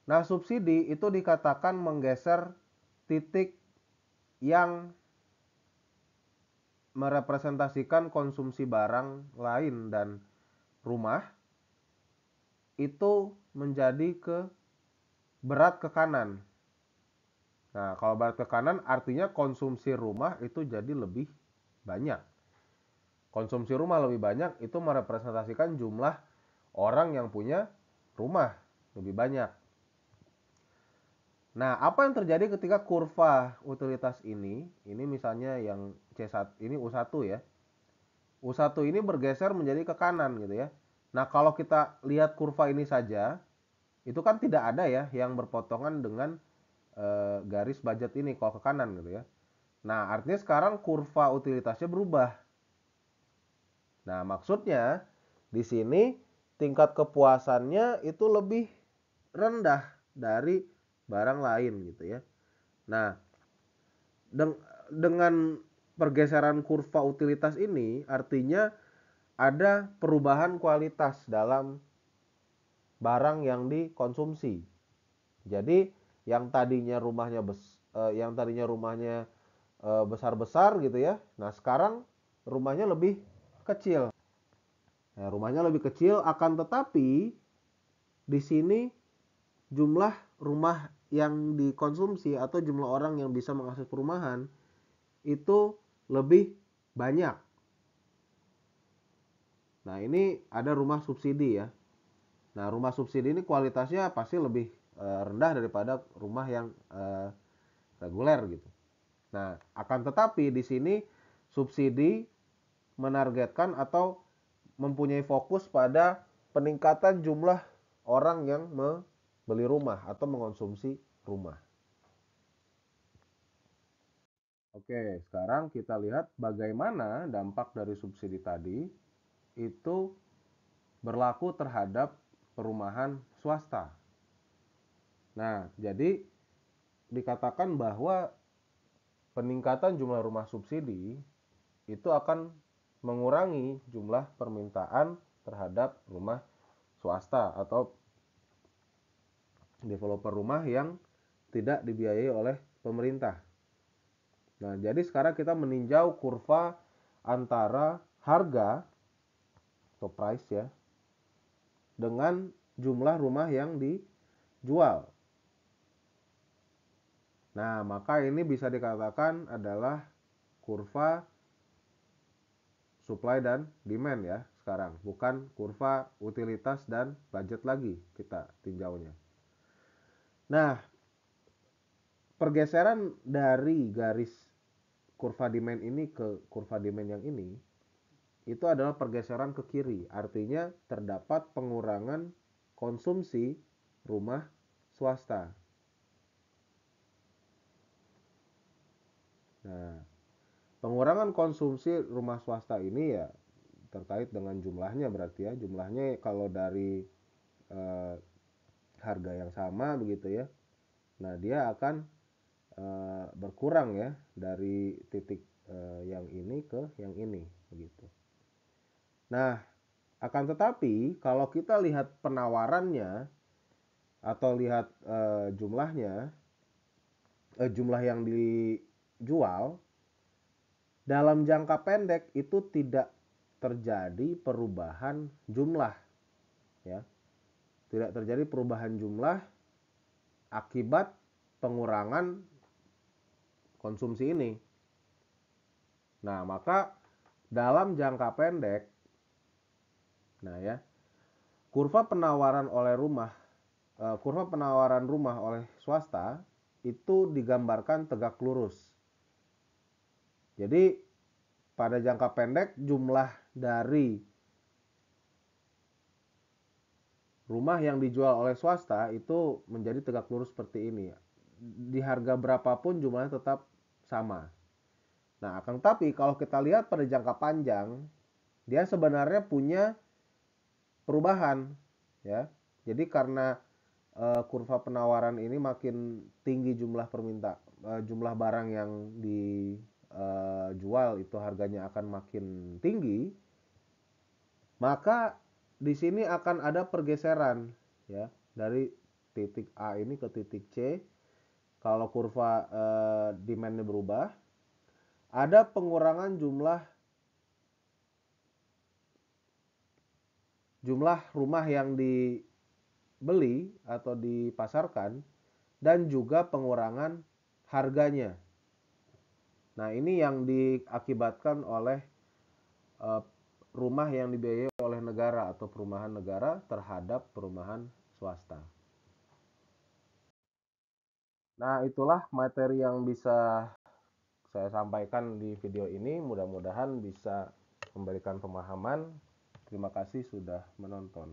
Nah, subsidi itu dikatakan menggeser titik yang merepresentasikan konsumsi barang lain dan rumah itu menjadi berat ke kanan. Nah, kalau berat ke kanan artinya konsumsi rumah itu jadi lebih banyak. Konsumsi rumah lebih banyak itu merepresentasikan jumlah orang yang punya rumah lebih banyak. Nah, apa yang terjadi ketika kurva utilitas ini misalnya yang C1, ini U1 ya. U1 ini bergeser menjadi ke kanan gitu ya. Nah, kalau kita lihat kurva ini saja, itu kan tidak ada ya yang berpotongan dengan garis budget ini kalau ke kanan gitu ya. Nah, artinya sekarang kurva utilitasnya berubah. Nah, maksudnya di sini tingkat kepuasannya itu lebih rendah dari barang lain gitu ya. Nah, dengan pergeseran kurva utilitas ini artinya ada perubahan kualitas dalam barang yang dikonsumsi. Jadi yang tadinya rumahnya besar-besar gitu ya. Nah, sekarang rumahnya lebih kecil. Nah, rumahnya lebih kecil akan tetapi di sini jumlah rumah yang dikonsumsi atau jumlah orang yang bisa mengakses perumahan itu lebih banyak. Nah, ini ada rumah subsidi ya. Nah, rumah subsidi ini kualitasnya pasti lebih rendah daripada rumah yang reguler gitu. Nah, akan tetapi di sini subsidi menargetkan atau mempunyai fokus pada peningkatan jumlah orang yang membeli rumah atau mengonsumsi rumah. Oke, sekarang kita lihat bagaimana dampak dari subsidi tadi itu berlaku terhadap perumahan swasta. Nah, jadi dikatakan bahwa peningkatan jumlah rumah subsidi itu akan mengurangi jumlah permintaan terhadap rumah swasta atau developer rumah yang tidak dibiayai oleh pemerintah. Nah, jadi sekarang kita meninjau kurva antara harga atau price ya dengan jumlah rumah yang dijual. Nah, maka ini bisa dikatakan adalah kurva supply dan demand ya sekarang, bukan kurva utilitas dan budget lagi kita tinjaunya. Nah, pergeseran dari garis kurva demand ini ke kurva demand yang ini itu adalah pergeseran ke kiri, artinya terdapat pengurangan konsumsi rumah swasta. Nah, pengurangan konsumsi rumah swasta ini ya terkait dengan jumlahnya, berarti ya jumlahnya kalau dari eh, harga yang sama begitu ya, nah dia akan berkurang ya dari titik yang ini ke yang ini begitu. Nah, akan tetapi kalau kita lihat penawarannya atau lihat jumlah yang dijual dalam jangka pendek itu tidak terjadi perubahan jumlah ya. Tidak terjadi perubahan jumlah akibat pengurangan konsumsi ini. Nah, maka dalam jangka pendek nah ya, kurva penawaran rumah oleh swasta itu digambarkan tegak lurus. Jadi pada jangka pendek jumlah dari rumah yang dijual oleh swasta itu menjadi tegak lurus seperti ini. Di harga berapapun jumlahnya tetap sama. Nah, akan tapi kalau kita lihat pada jangka panjang, dia sebenarnya punya perubahan ya. Jadi karena kurva penawaran ini makin tinggi jumlah barang yang dijual itu harganya akan makin tinggi, maka di sini akan ada pergeseran ya dari titik A ini ke titik C. Kalau kurva demand-nya berubah, ada pengurangan jumlah rumah yang dibeli atau dipasarkan dan juga pengurangan harganya. Nah, ini yang diakibatkan oleh rumah yang dibiayai oleh negara atau perumahan negara terhadap perumahan swasta. Nah, itulah materi yang bisa saya sampaikan di video ini. Mudah-mudahan bisa memberikan pemahaman. Terima kasih sudah menonton.